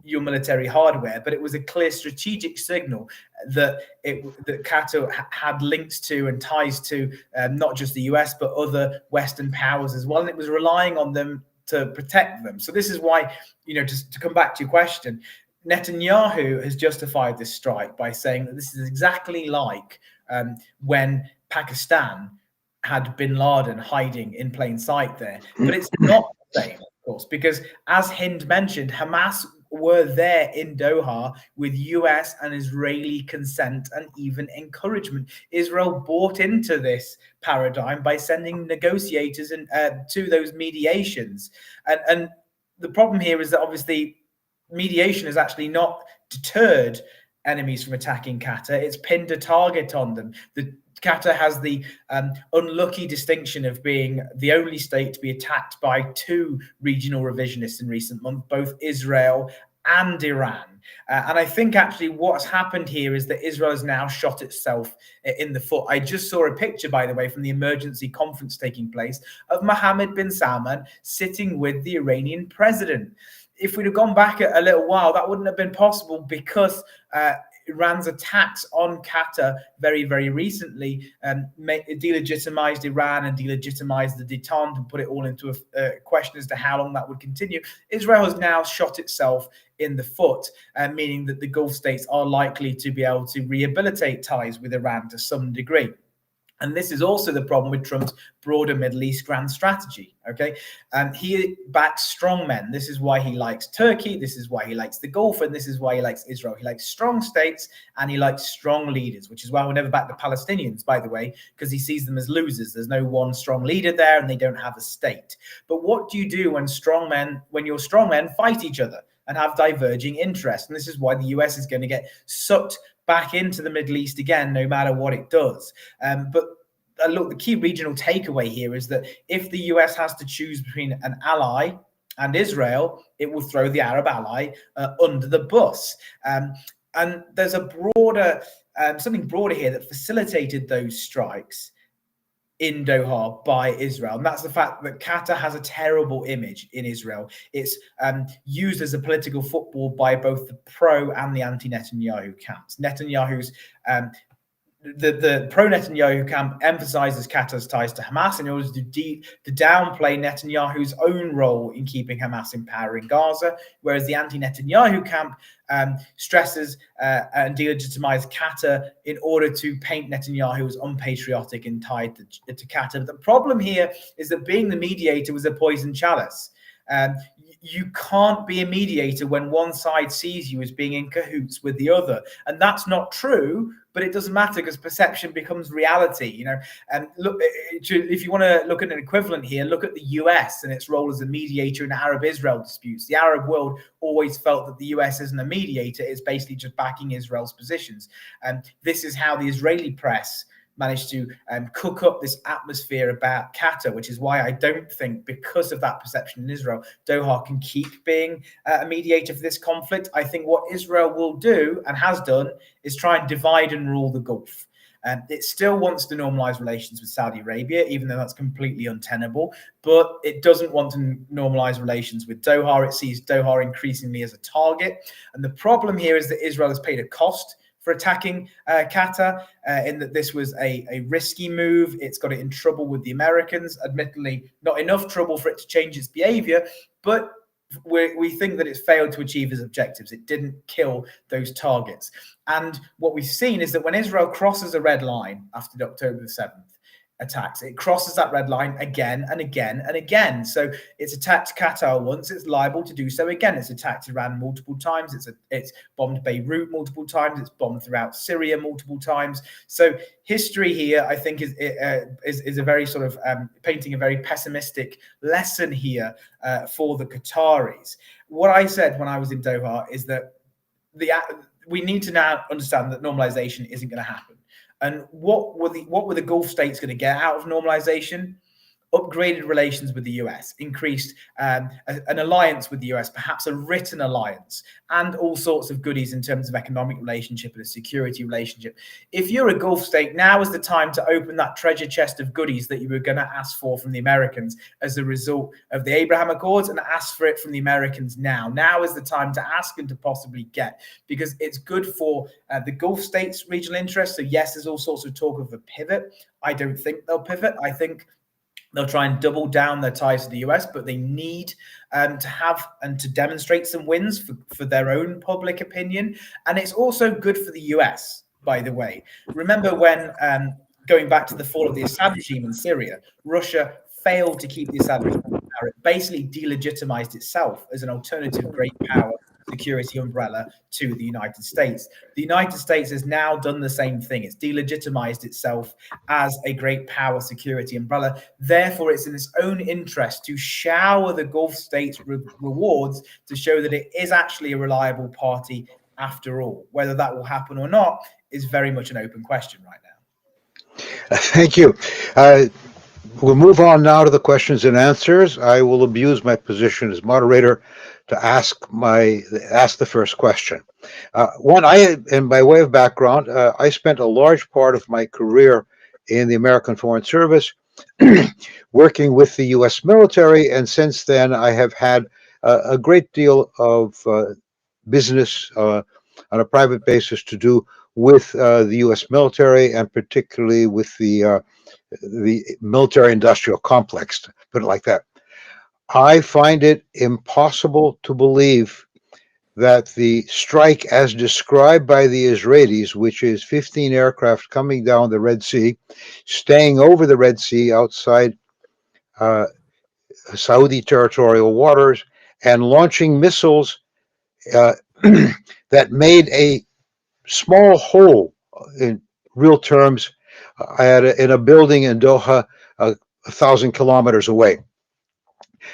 your military hardware. But it was a clear strategic signal that Qatar had links to and ties to not just the US, but other Western powers as well. And it was relying on them to protect them. So this is why, you know, to come back to your question, Netanyahu has justified this strike by saying that this is exactly like when Pakistan had bin Laden hiding in plain sight there. But it's not the same, of course, because as Hind mentioned, Hamas were there in Doha with US and Israeli consent and even encouragement. Israel bought into this paradigm by sending negotiators to those mediations. And the problem here is that obviously mediation has actually not deterred enemies from attacking Qatar. It's pinned a target on them. Qatar has the unlucky distinction of being the only state to be attacked by two regional revisionists in recent months, both Israel and Iran. And I think actually what's happened here is that Israel has now shot itself in the foot. I just saw a picture, by the way, from the emergency conference taking place of Mohammed bin Salman sitting with the Iranian president. If we'd have gone back a little while, that wouldn't have been possible, because Iran's attacks on Qatar very, very recently delegitimized Iran and delegitimized the détente and put it all into a question as to how long that would continue. Israel has now shot itself in the foot, meaning that the Gulf states are likely to be able to rehabilitate ties with Iran to some degree. And this is also the problem with Trump's broader Middle East grand strategy, okay? He backs strong men. This is why he likes Turkey. This is why he likes the Gulf. And this is why he likes Israel. He likes strong states and he likes strong leaders, which is why we'll never back the Palestinians, by the way, because he sees them as losers. There's no one strong leader there and they don't have a state. But what do you do when your strong men fight each other and have diverging interests? And this is why the US is going to get sucked back into the Middle East again, no matter what it does. But look, the key regional takeaway here is that if the US has to choose between an ally and Israel, it will throw the Arab ally under the bus. And there's a broader, something broader here that facilitated those strikes in Doha by Israel. And that's the fact that Qatar has a terrible image in Israel. It's used as a political football by both the pro and the anti-Netanyahu camps. Netanyahu's the pro-Netanyahu camp emphasizes Qatar's ties to Hamas in order to downplay Netanyahu's own role in keeping Hamas in power in Gaza, whereas the anti-Netanyahu camp stresses and delegitimizes Qatar in order to paint Netanyahu as unpatriotic and tied to Qatar. But the problem here is that being the mediator was a poisoned chalice. You can't be a mediator when one side sees you as being in cahoots with the other, and that's not true. But it doesn't matter because perception becomes reality. You know, and look, if you want to look at an equivalent here, look at the US and its role as a mediator in Arab-Israel disputes. The Arab world always felt that the US isn't a mediator; it's basically just backing Israel's positions. And this is how the Israeli press managed to cook up this atmosphere about Qatar, which is why I don't think, because of that perception in Israel, Doha can keep being a mediator for this conflict. I think what Israel will do and has done is try and divide and rule the Gulf. It still wants to normalize relations with Saudi Arabia, even though that's completely untenable, but it doesn't want to normalize relations with Doha. It sees Doha increasingly as a target. And the problem here is that Israel has paid a cost for attacking Qatar, in that this was a risky move. It's got it in trouble with the Americans, admittedly not enough trouble for it to change its behavior, but we think that it's failed to achieve its objectives. It didn't kill those targets. And what we've seen is that when Israel crosses a red line after the October the 7th attacks, it crosses that red line again and again and again. So it's attacked Qatar once, it's liable to do so again. It's attacked Iran multiple times, it's bombed Beirut multiple times, it's bombed throughout Syria multiple times. So history here, I think, is a very sort of painting a very pessimistic lesson here for the Qataris. What I said when I was in Doha is that we need to now understand that normalization isn't going to happen. And what were the Gulf states going to get out of normalization? Upgraded relations with the US, increased an alliance with the US, perhaps a written alliance, and all sorts of goodies in terms of economic relationship and a security relationship. If you're a Gulf state, now is the time to open that treasure chest of goodies that you were going to ask for from the Americans as a result of the Abraham Accords, and ask for it from the Americans now. Now is the time to ask and to possibly get, because it's good for the Gulf states' regional interests. So yes, there's all sorts of talk of a pivot. I don't think they'll pivot. I think they'll try and double down their ties to the US, but they need to have and to demonstrate some wins for their own public opinion. And it's also good for the US, by the way. Remember when, going back to the fall of the Assad regime in Syria, Russia failed to keep the Assad regime in power. It basically delegitimized itself as an alternative great power security umbrella to the United States. The United States has now done the same thing. It's delegitimized itself as a great power security umbrella. Therefore, it's in its own interest to shower the Gulf states with rewards to show that it is actually a reliable party after all. Whether that will happen or not is very much an open question right now. Thank you. We'll move on now to the questions and answers. I will abuse my position as moderator to ask the first question. And by way of background, I spent a large part of my career in the American Foreign Service, working with the U.S. military, and since then I have had a great deal of business on a private basis to do with the U.S. military, and particularly with the military-industrial complex, to put it like that. I find it impossible to believe that the strike as described by the Israelis, which is 15 aircraft coming down the Red Sea, staying over the Red Sea outside Saudi territorial waters, and launching missiles that made a small hole in real terms in a building in Doha 1,000 kilometers away.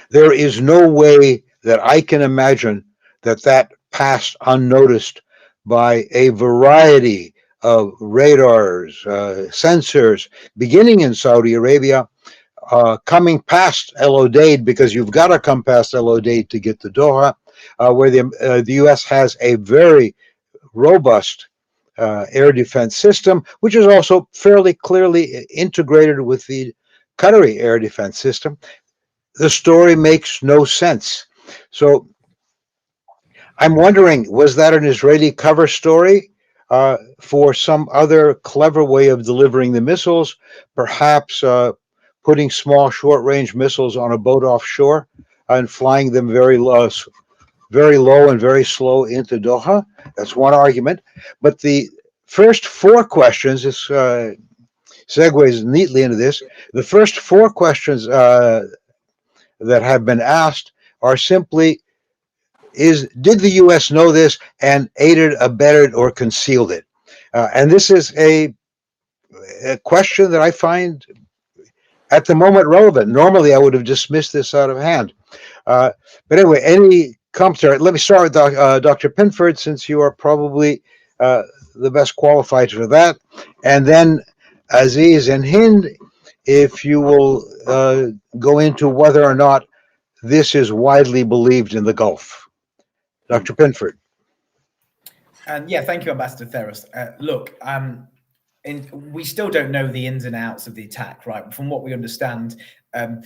There is no way that I can imagine that passed unnoticed by a variety of radars, sensors, beginning in Saudi Arabia, coming past El Odeid, because you've got to come past El Odeid to get to Doha, where the U.S. has a very robust air defense system, which is also fairly clearly integrated with the Qatari air defense system. The story makes no sense. So I'm wondering, was that an Israeli cover story for some other clever way of delivering the missiles, perhaps putting small short-range missiles on a boat offshore and flying them very low and very slow into Doha? That's one argument. But the first four questions, this segues neatly into this. The first four questions that have been asked are simply, did the U.S. know this and aided, abetted, or concealed it? And this is a question that I find at the moment relevant. Normally, I would have dismissed this out of hand. But anyway, any commentary? Let me start with Dr. Pinfold, since you are probably the best qualified for that. And then Aziz and Hind, if you will go into whether or not this is widely believed in the Gulf. Dr. Pinfold. Yeah, thank you, Ambassador Theros. Look, we still don't know the ins and outs of the attack, right? From what we understand, from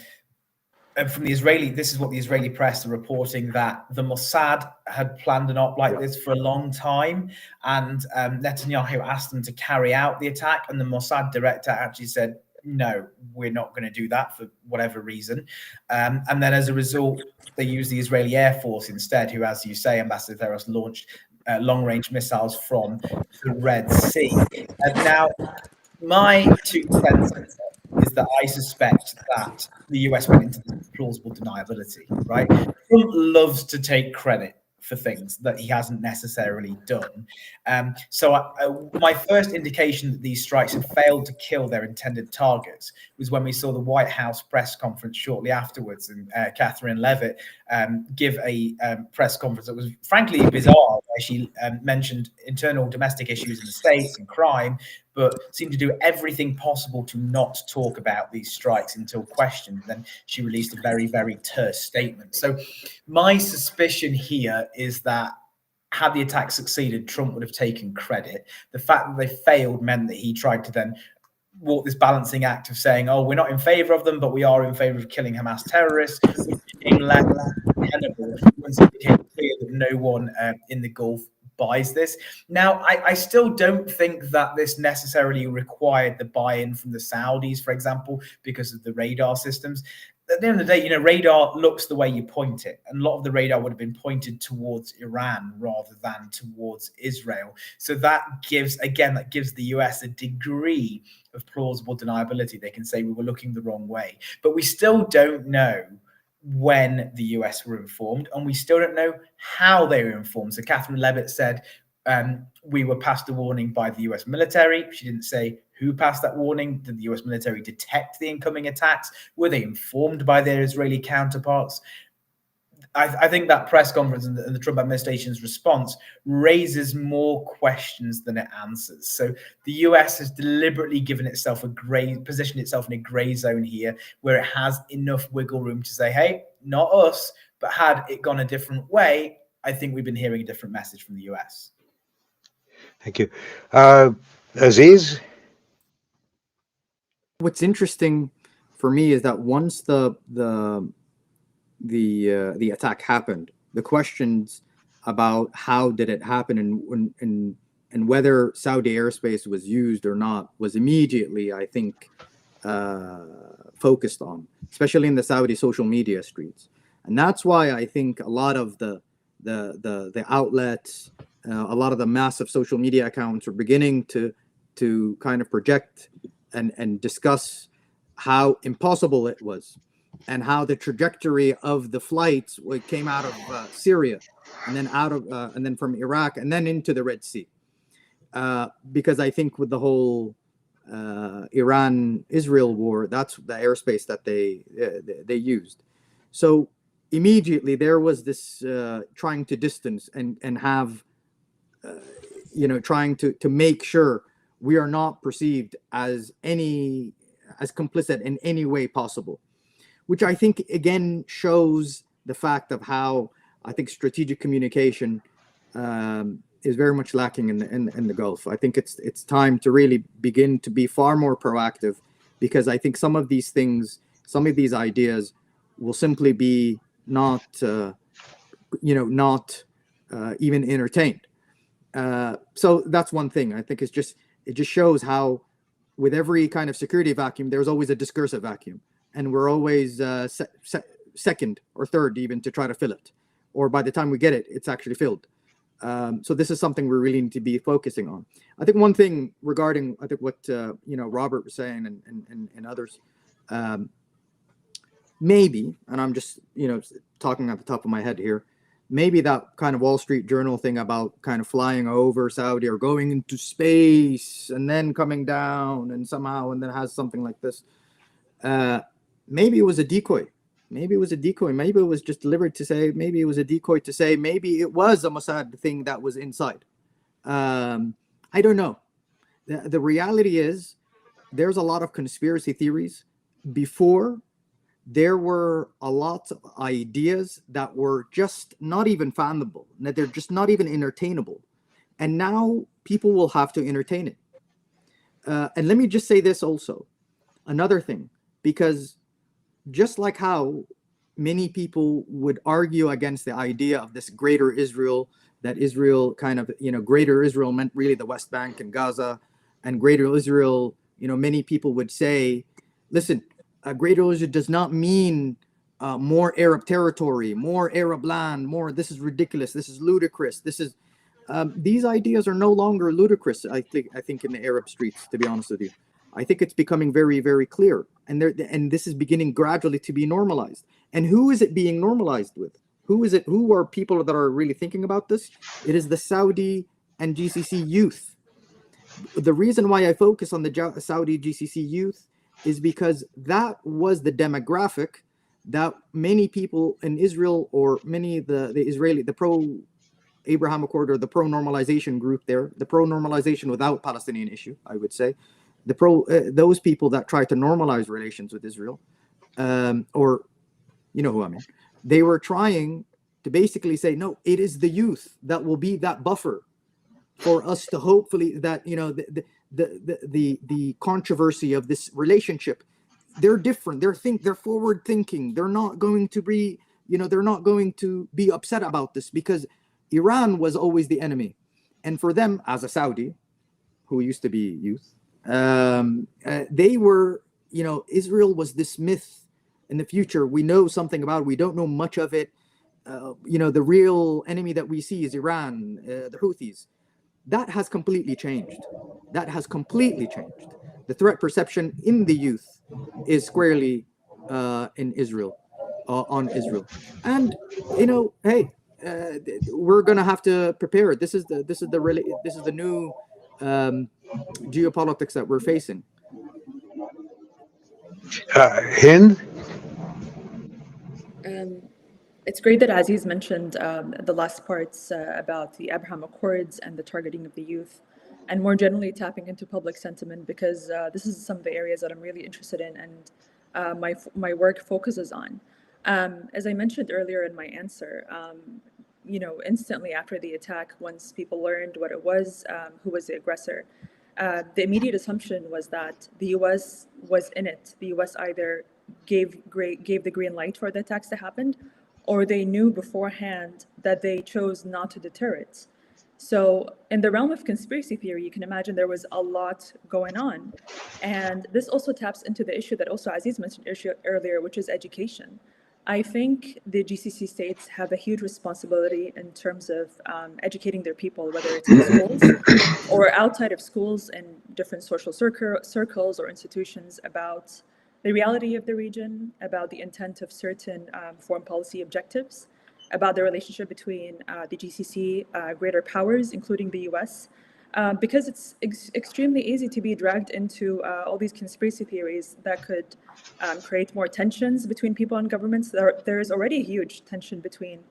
the Israeli, this is what the Israeli press are reporting, that the Mossad had planned an op like this for a long time, and Netanyahu asked them to carry out the attack, and the Mossad director actually said, no, we're not going to do that for whatever reason. And then as a result, they used the Israeli Air Force instead, who, as you say, Ambassador Theros, launched long-range missiles from the Red Sea. Now, my 2 cents is that I suspect that the US went into plausible deniability, right? Trump loves to take credit for things that he hasn't necessarily done. So my first indication that these strikes had failed to kill their intended targets was when we saw the White House press conference shortly afterwards, and Catherine Leavitt give a press conference that was frankly bizarre, where she mentioned internal domestic issues in the States and crime, but seemed to do everything possible to not talk about these strikes until questioned. Then she released a very, very terse statement. So my suspicion here is that had the attack succeeded, Trump would have taken credit. The fact that they failed meant that he tried to then walk this balancing act of saying, oh, we're not in favor of them, but we are in favor of killing Hamas terrorists, which became less tenable once it became clear that no one in the Gulf buys this. Now, I still don't think that this necessarily required the buy-in from the Saudis, for example, because of the radar systems. At the end of the day, radar looks the way you point it, and a lot of the radar would have been pointed towards Iran rather than towards Israel. So that gives the US a degree of plausible deniability. They can say we were looking the wrong way, but we still don't know when the US were informed, and we still don't know how they were informed. So Catherine Leavitt said we were passed a warning by the US military. She didn't say who passed that warning. Did the US military detect the incoming attacks? Were they informed by their Israeli counterparts? I think that press conference and the Trump administration's response raises more questions than it answers. So the US has deliberately positioned itself in a gray zone here, where it has enough wiggle room to say, hey, not us. But had it gone a different way, I think we've been hearing a different message from the US. Thank you. Aziz? What's interesting for me is that once the attack happened, the questions about how did it happen and whether Saudi airspace was used or not was immediately, I think, focused on, especially in the Saudi social media streets. And that's why I think a lot of the outlets, a lot of the massive social media accounts are beginning to kind of project and discuss how impossible it was, and how the trajectory of the flights came out of Syria, and then from Iraq, and then into the Red Sea. Because I think with the whole Iran-Israel war, that's the airspace that they used. So immediately there was this trying to distance and have, trying to make sure we are not perceived as as complicit in any way possible, which I think again shows the fact of how I think strategic communication is very much lacking in the Gulf. I think it's time to really begin to be far more proactive, because I think some of these things, some of these ideas will simply be not even entertained. So that's one thing. I think it just shows how with every kind of security vacuum, there's always a discursive vacuum, and we're always second or third even to try to fill it, or by the time we get it, it's actually filled. So this is something we really need to be focusing on. I think one thing regarding, I think what Robert was saying and others, maybe, and I'm just talking at the top of my head here, maybe that kind of Wall Street Journal thing about kind of flying over Saudi or going into space and then coming down and somehow and then has something like this. Maybe it was a decoy. Maybe it was a decoy. Maybe it was just delivered to say, maybe it was a decoy to say, maybe it was a Mossad thing that was inside. I don't know. The reality is there's a lot of conspiracy theories. Before, there were a lot of ideas that were just not even fathomable, that they're just not even entertainable. And now people will have to entertain it. And let me just say this also, another thing, because just like how many people would argue against the idea of this greater Israel, that Israel kind of, greater Israel meant really the West Bank and Gaza, and greater Israel, many people would say, listen, greater Israel does not mean more Arab territory, more Arab land, more, this is ridiculous, this is ludicrous, this is, these ideas are no longer ludicrous, I think in the Arab streets, to be honest with you. I think it's becoming very, very clear. And this is beginning gradually to be normalized. And who is it being normalized with? Who are people that are really thinking about this? It is the Saudi and GCC youth. The reason why I focus on the Saudi GCC youth is because that was the demographic that many people in Israel, or many of the pro-Abraham Accord or the pro-normalization group there, the pro-normalization without Palestinian issue, I would say, those people that try to normalize relations with Israel, or you know who I mean, they were trying to basically say, no, it is the youth that will be that buffer for us to hopefully that the controversy of this relationship, they're different, they're forward thinking, they're not going to be upset about this, because Iran was always the enemy, and for them as a Saudi who used to be youth, they were, Israel was this myth in the future. We know something about it. We don't know much of it. The real enemy that we see is Iran, the Houthis. That has completely changed. The threat perception in the youth is squarely in Israel, on Israel. And, hey, we're going to have to prepare. This is the new geopolitics that we're facing. Hind? It's great that Aziz mentioned the last parts about the Abraham Accords and the targeting of the youth, and more generally tapping into public sentiment, because this is some of the areas that I'm really interested in and my work focuses on. As I mentioned earlier in my answer, instantly after the attack, once people learned what it was, who was the aggressor, the immediate assumption was that the U.S. was in it. The U.S. either gave the green light for the attacks that happened, or they knew beforehand that they chose not to deter it. So in the realm of conspiracy theory, you can imagine there was a lot going on. And this also taps into the issue that also Aziz mentioned earlier, which is education. I think the GCC states have a huge responsibility in terms of educating their people, whether it's in schools or outside of schools in different social circles or institutions, about the reality of the region, about the intent of certain foreign policy objectives, about the relationship between the GCC greater powers, including the US, because it's extremely easy to be dragged into all these conspiracy theories that could create more tensions between people and governments. There is already a huge tension between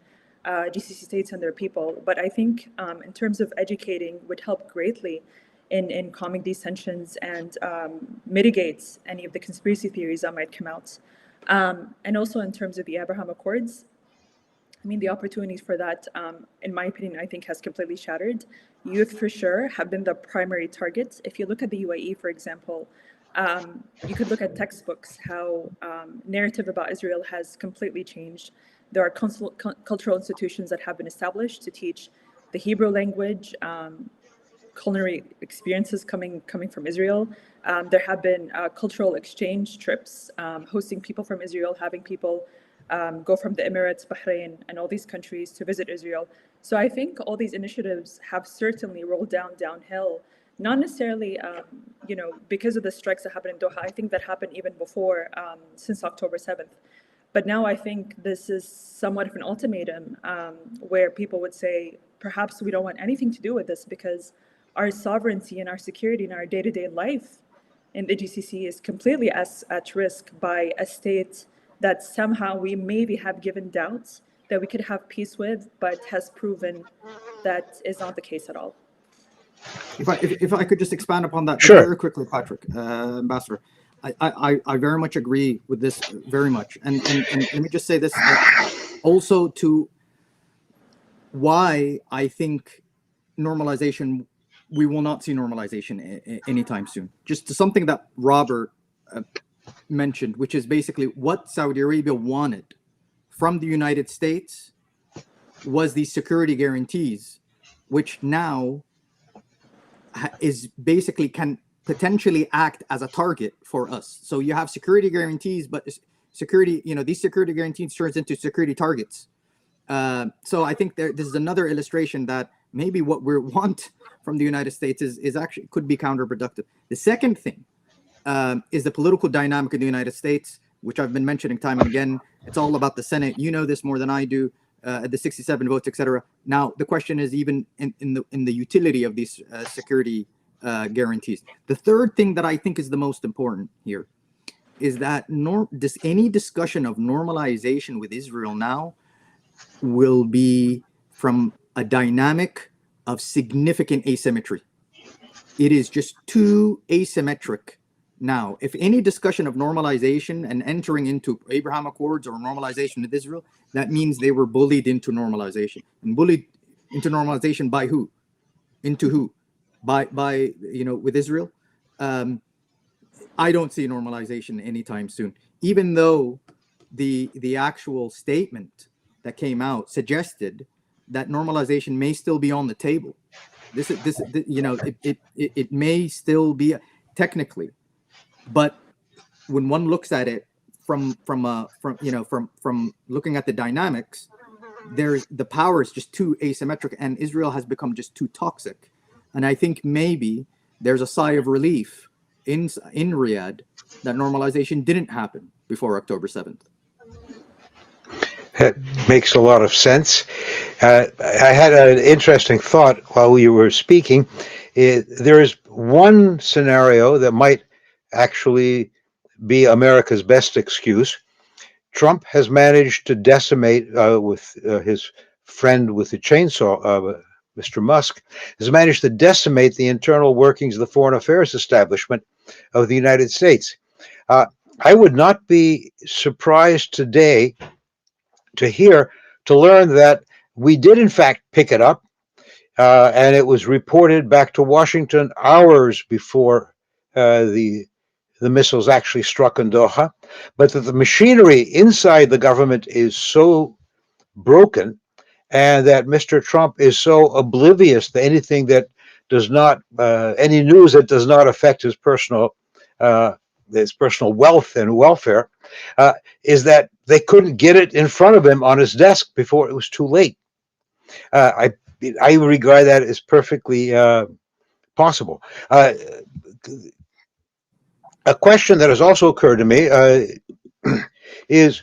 GCC states and their people, but I think in terms of educating would help greatly in calming these tensions and mitigates any of the conspiracy theories that might come out. And also in terms of the Abraham Accords, I mean, the opportunities for that, in my opinion, I think has completely shattered. Youth, for sure, have been the primary target. If you look at the UAE, for example, you could look at textbooks, how narrative about Israel has completely changed. There are cultural institutions that have been established to teach the Hebrew language, culinary experiences coming from Israel. There have been cultural exchange trips, hosting people from Israel, having people go from the Emirates, Bahrain, and all these countries to visit Israel. So I think all these initiatives have certainly rolled downhill, not necessarily, because of the strikes that happened in Doha. I think that happened even before, since October 7th. But now I think this is somewhat of an ultimatum, where people would say, perhaps we don't want anything to do with this because our sovereignty and our security and our day-to-day life in the GCC is completely at risk by a state that somehow we maybe have given doubts that we could have peace with, but has proven that is not the case at all. If I could just expand upon that Sure. very quickly, Patrick, Ambassador, I very much agree with this very much. And let me just say this also to why I think normalization, we will not see normalization anytime soon. Just to something that Robert mentioned, which is basically what Saudi Arabia wanted from the United States was these security guarantees, which now is basically can potentially act as a target for us. So you have security guarantees, but security, these security guarantees turns into security targets. So I think this is another illustration that maybe what we want from the United States is actually could be counterproductive. The second thing is the political dynamic in the United States, which I've been mentioning time and again. It's all about the Senate. You know this more than I do. The 67 votes, etc. Now the question is even in the utility of these security guarantees. The third thing that I think is the most important here is that any discussion of normalization with Israel now will be from a dynamic of significant asymmetry. It is just too asymmetric now. If any discussion of normalization and entering into Abraham Accords or normalization with Israel, that means they were bullied into normalization. And bullied into normalization by who? Into who? By with Israel? I don't see normalization anytime soon, even though the actual statement that came out suggested that normalization may still be on the table. It may still be technically, but when one looks at it from looking at the dynamics, the power is just too asymmetric, and Israel has become just too toxic. And I think maybe there's a sigh of relief in Riyadh that normalization didn't happen before October 7th. That makes a lot of sense. I had an interesting thought while you were speaking. There is one scenario that might actually be America's best excuse. Trump has managed to decimate, with his friend with the chainsaw, Mr. Musk, has managed to decimate the internal workings of the foreign affairs establishment of the United States. I would not be surprised today to learn that we did in fact pick it up, and it was reported back to Washington hours before the missiles actually struck in Doha, but that the machinery inside the government is so broken, and that Mr. Trump is so oblivious to anything that does not, any news that does not affect his personal wealth and welfare, is that they couldn't get it in front of him on his desk before it was too late. I regard that as perfectly possible. A question that has also occurred to me is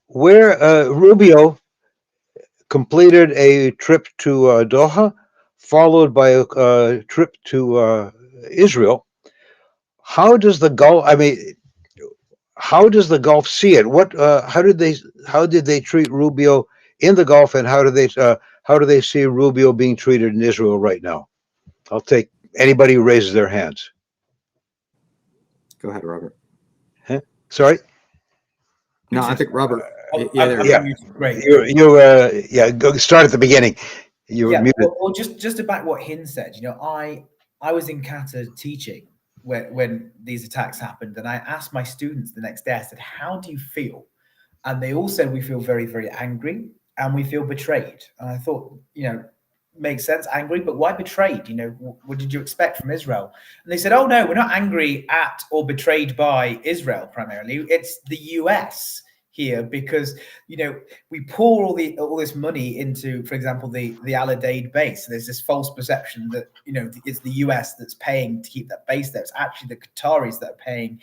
where Rubio completed a trip to Doha, followed by a trip to Israel. How does the Gulf? How does the Gulf see it? How did they treat Rubio in the Gulf, and how do they see Rubio being treated in Israel right now? I'll take anybody who raises their hands. Go ahead, Robert. Huh? Sorry? No, I think Robert. I'm Yeah. muted. Great. Yeah, go start at the beginning. You were Yeah, muted. well, just about what Hind said, I was in Qatar teaching when these attacks happened, and I asked my students the next day, I said, how do you feel? And they all said, we feel very, very angry and we feel betrayed. And I thought, makes sense, angry, but why betrayed? What did you expect from Israel? And they said, oh no, we're not angry at or betrayed by Israel primarily. It's the US here because we pour all this money into, for example, the Al Udeid base. So there's this false perception that it's the US that's paying to keep that base there. It's actually the Qataris that are paying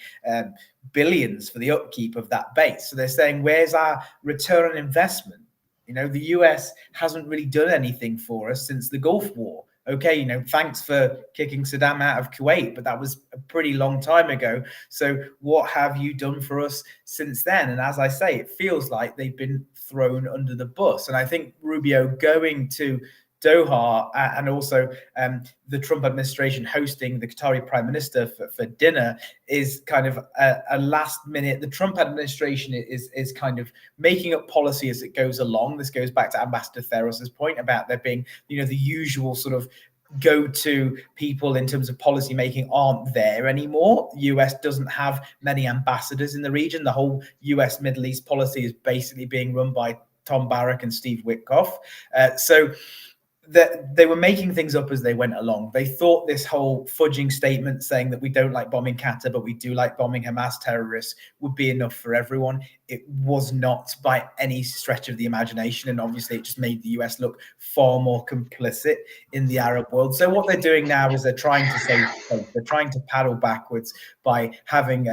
billions for the upkeep of that base. So they're saying, where's our return on investment? The US hasn't really done anything for us since the Gulf War. Okay, thanks for kicking Saddam out of Kuwait, but that was a pretty long time ago. So what have you done for us since then? And as I say, it feels like they've been thrown under the bus. And I think Rubio going to Doha and also the Trump administration hosting the Qatari prime minister for dinner is kind of a last minute. The Trump administration is kind of making up policy as it goes along. This goes back to Ambassador Theros's point about there being, the usual sort of go-to people in terms of policy making aren't there anymore. US doesn't have many ambassadors in the region. The whole US Middle East policy is basically being run by Tom Barrack and Steve Witkoff. So that they were making things up as they went along. They thought this whole fudging statement saying that we don't like bombing Qatar, but we do like bombing Hamas terrorists would be enough for everyone. It was not by any stretch of the imagination. And obviously it just made the US look far more complicit in the Arab world. So what they're doing now is they're trying to save face. They're trying to paddle backwards by having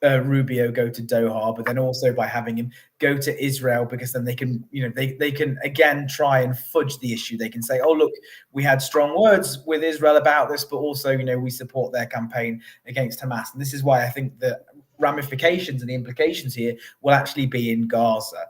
Rubio go to Doha, but then also by having him go to Israel, because then they can, they can again try and fudge the issue. They can say, oh, look, we had strong words with Israel about this, but also, we support their campaign against Hamas. And this is why I think the ramifications and the implications here will actually be in Gaza,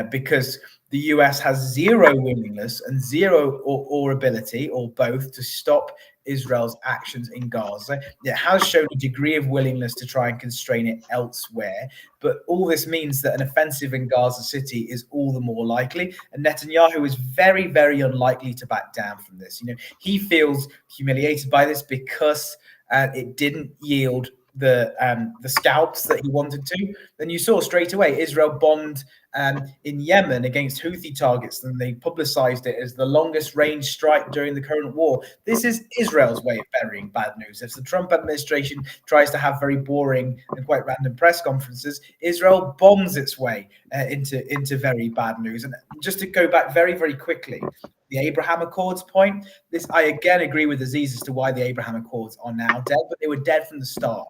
because the US has zero willingness and zero or ability or both to stop Israel's actions in Gaza. It has shown a degree of willingness to try and constrain it elsewhere, but all this means that an offensive in Gaza City is all the more likely, and Netanyahu is very, very unlikely to back down from this. He feels humiliated by this because it didn't yield the scalps that he wanted to. Then you saw straight away Israel bombed in Yemen against Houthi targets, and they publicized it as the longest range strike during the current war. This is Israel's way of burying bad news. If the Trump administration tries to have very boring and quite random press conferences, Israel bombs its way into very bad news. And just to go back very, very quickly, the Abraham Accords point, I again agree with Aziz as to why the Abraham Accords are now dead, but they were dead from the start.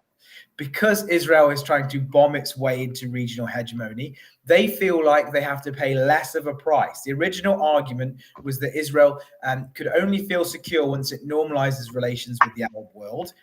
Because Israel is trying to bomb its way into regional hegemony, they feel like they have to pay less of a price. The original argument was that Israel could only feel secure once it normalizes relations with the Arab world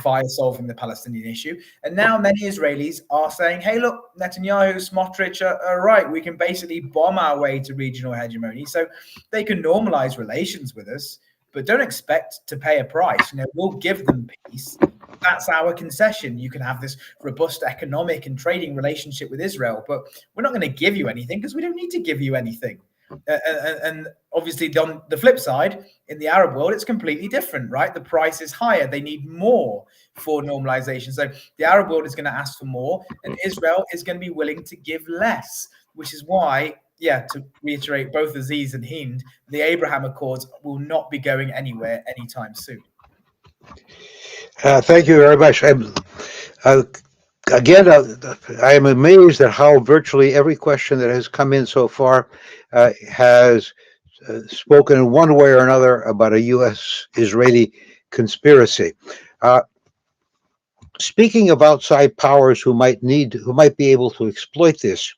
via solving the Palestinian issue. And now many Israelis are saying, hey, look, Netanyahu, Smotrich are right. We can basically bomb our way to regional hegemony. So they can normalize relations with us, but don't expect to pay a price. We'll give them peace. That's our concession. You can have this robust economic and trading relationship with Israel, but we're not going to give you anything because we don't need to give you anything. And obviously on the flip side, in the Arab world, it's completely different, right? The price is higher. They need more for normalization. So the Arab world is going to ask for more, and Israel is going to be willing to give less, which is why, to reiterate both Aziz and Hind, the Abraham Accords will not be going anywhere anytime soon. Thank you very much. Again, I am amazed at how virtually every question that has come in so far has spoken in one way or another about a U.S.-Israeli conspiracy. Speaking of outside powers who might be able to exploit this,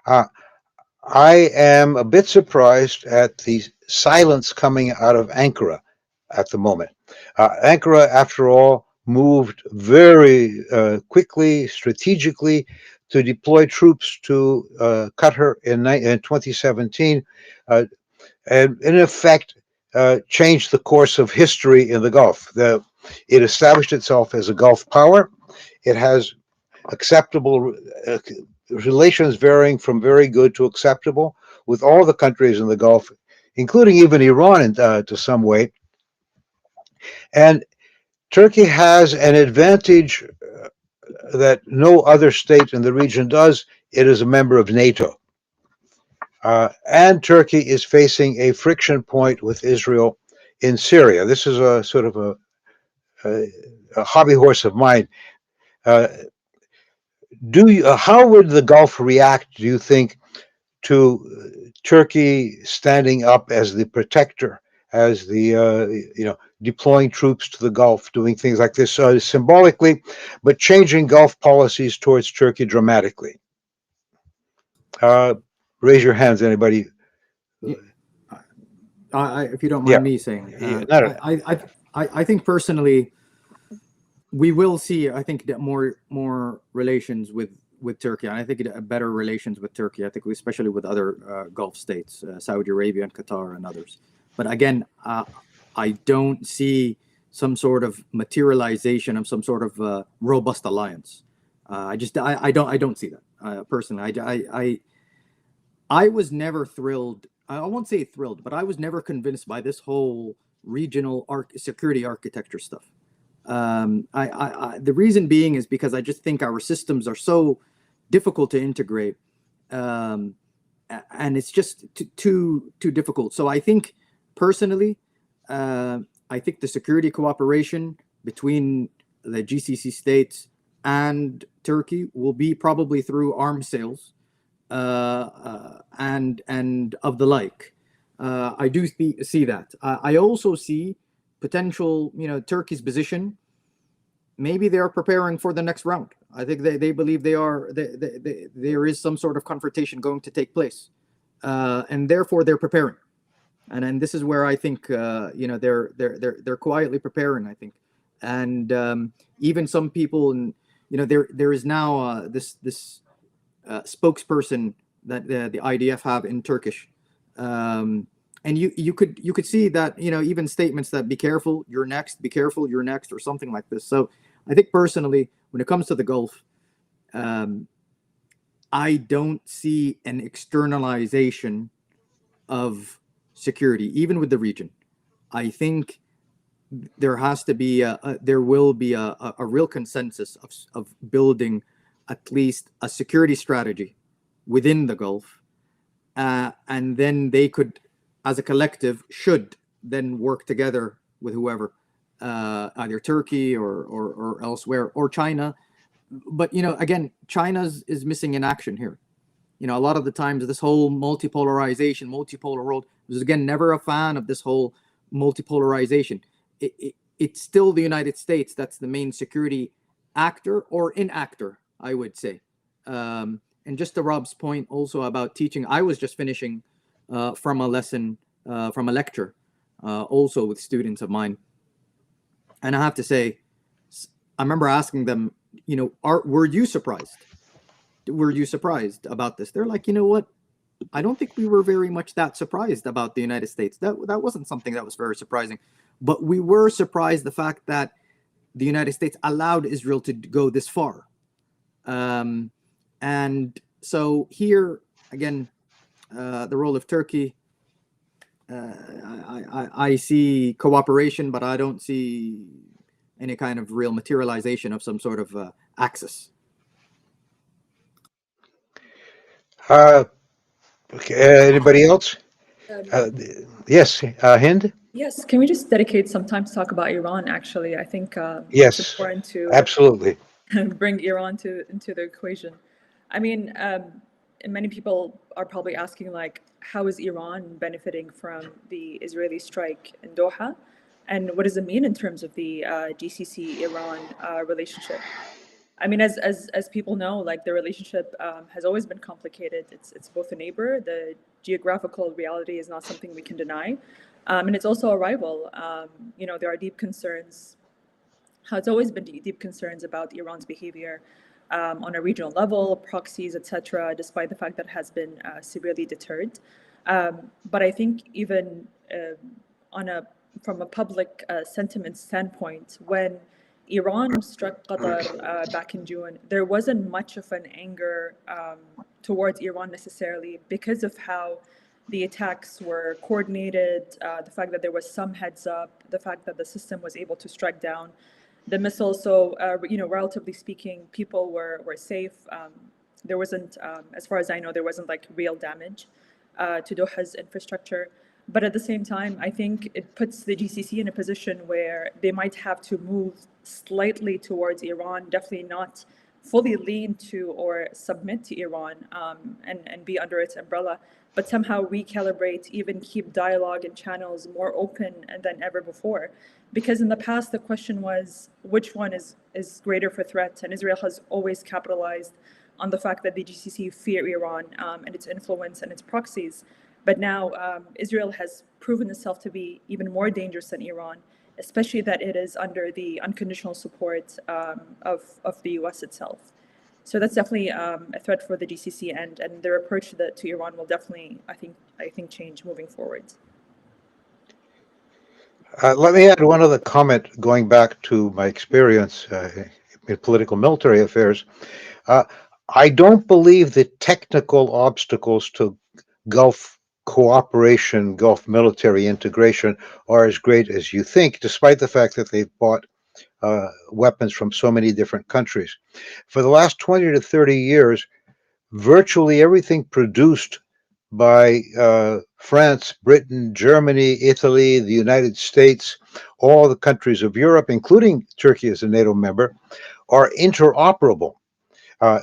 I am a bit surprised at the silence coming out of Ankara at the moment. Ankara, after all, moved very quickly, strategically, to deploy troops to Qatar in 2017, and in effect changed the course of history in the Gulf. It established itself as a Gulf power. It has acceptable relations varying from very good to acceptable with all the countries in the Gulf, including even Iran to some way. And Turkey has an advantage that no other state in the region does. It is a member of NATO. And Turkey is facing a friction point with Israel in Syria. This is a sort of a hobby horse of mine. How would the Gulf react, do you think, to Turkey standing up as the protector, as the deploying troops to the Gulf, doing things like this symbolically, but changing Gulf policies towards Turkey dramatically? Raise your hands, anybody. If you don't mind me saying, I think personally, we will see. I think that more relations with Turkey, and I think better relations with Turkey. I think especially with other Gulf states, Saudi Arabia and Qatar and others. But again, I don't see some sort of materialization of some sort of robust alliance. I don't see that personally. I was never thrilled. I won't say thrilled, but I was never convinced by this whole regional security architecture stuff. The reason being is because I just think our systems are so difficult to integrate, and it's just too difficult. So I think personally, I think the security cooperation between the GCC states and Turkey will be probably through arms sales. And of the like. I do see that. I also see potential, Turkey's position. Maybe they are preparing for the next round. I think they believe there is some sort of confrontation going to take place, and therefore they're preparing. And this is where I think they're quietly preparing. I think, and even some people, and there is now this spokesperson that the IDF have in Turkish, and you could see that even statements that be careful, you're next, be careful, you're next, or something like this. So I think personally, when it comes to the Gulf, I don't see an externalization of security, even with the region. I think there has to be there will be a real consensus of building at least a security strategy within the Gulf, and then they could, as a collective, should then work together with whoever, either Turkey or elsewhere, or China. But again, China is missing in action here. A lot of the times this whole multipolar world, was again never a fan of this whole multipolarization. It's still the United States that's the main security actor or inactor, I would say. And just to Rob's point also about teaching, I was just finishing from a lesson, from a lecture, also with students of mine. And I have to say, I remember asking them, were you surprised? Were you surprised about this? They're like, you know what? I don't think we were very much that surprised about the United States. That wasn't something that was very surprising. But we were surprised the fact that the United States allowed Israel to go this far. And so here, again, the role of Turkey, I see cooperation, but I don't see any kind of real materialization of some sort of axis. Okay, anybody else? Yes, Hind? Yes, can we just dedicate some time to talk about Iran, actually? I think Yes, it's important to absolutely. bring Iran into the equation. I mean, and many people are probably asking, like, how is Iran benefiting from the Israeli strike in Doha? And what does it mean in terms of the GCC-Iran relationship? I mean, as people know, like, the relationship has always been complicated. It's both a neighbor. The geographical reality is not something we can deny. And it's also a rival. There are deep concerns. It's always been deep concerns about Iran's behavior on a regional level, proxies, etc., despite the fact that it has been severely deterred. But I think even from a public sentiment standpoint, when Iran struck Qatar back in June, there wasn't much of an anger towards Iran necessarily because of how the attacks were coordinated, the fact that there was some heads up, the fact that the system was able to strike down the missiles. So, relatively speaking, people were safe. There wasn't, as far as I know, there wasn't like real damage to Doha's infrastructure. But at the same time, I think it puts the GCC in a position where they might have to move slightly towards Iran, definitely not fully lean to or submit to Iran and be under its umbrella, but somehow recalibrate, even keep dialogue and channels more open than ever before. Because in the past, the question was, which one is greater for threat? And Israel has always capitalized on the fact that the GCC fear Iran and its influence and its proxies. But now Israel has proven itself to be even more dangerous than Iran, especially that it is under the unconditional support of the US itself. So that's definitely a threat for the GCC, and their approach to Iran will definitely, I think, change moving forward. Let me add one other comment going back to my experience in political military affairs. I don't believe the technical obstacles to Gulf cooperation, Gulf military integration are as great as you think, despite the fact that they've bought weapons from so many different countries. For the last 20 to 30 years, virtually everything produced by France, Britain, Germany, Italy, the United States, all the countries of Europe, including Turkey as a NATO member, are interoperable.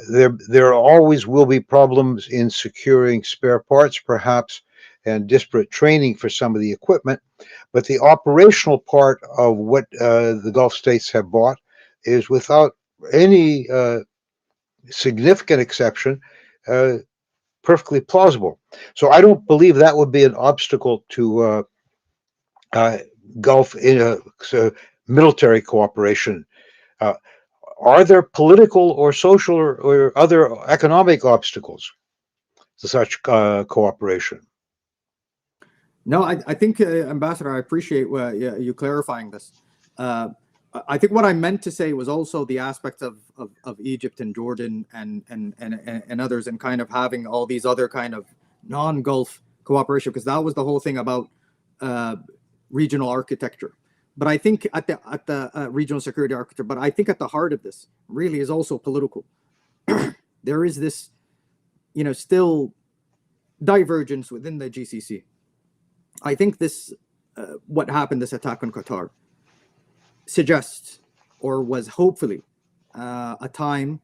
There always will be problems in securing spare parts, perhaps, and disparate training for some of the equipment, but the operational part of what the Gulf states have bought is, without any significant exception, perfectly plausible. So I don't believe that would be an obstacle to Gulf military cooperation. Are there political or social or other economic obstacles to such cooperation? No, I think, Ambassador, I appreciate you clarifying this. I think what I meant to say was also the aspect of Egypt and Jordan and others, and kind of having all these other kind of non-Gulf cooperation, because that was the whole thing about regional architecture. But I think at the regional security architecture, but I think at the heart of this really is also political. There is this, still divergence within the GCC. I think this, what happened, this attack on Qatar, suggests, or was hopefully, a time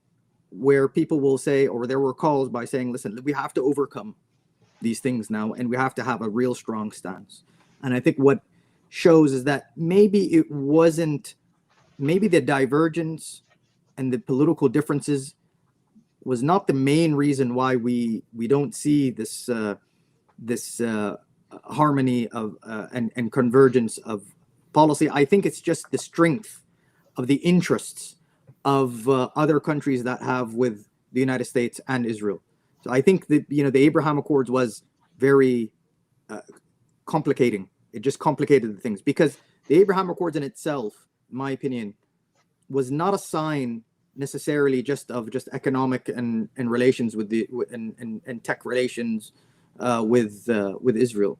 where people will say, or there were calls by saying, listen, we have to overcome these things now, and we have to have a real strong stance. And I think what shows is that maybe the divergence and the political differences was not the main reason why we don't see this harmony of and convergence of policy. I think it's just the strength of the interests of other countries that have with the United States and Israel. So I think that the Abraham Accords was very complicating. It just complicated the things, because the Abraham Accords in itself, in my opinion, was not a sign necessarily just of economic and relations with and tech relations with Israel.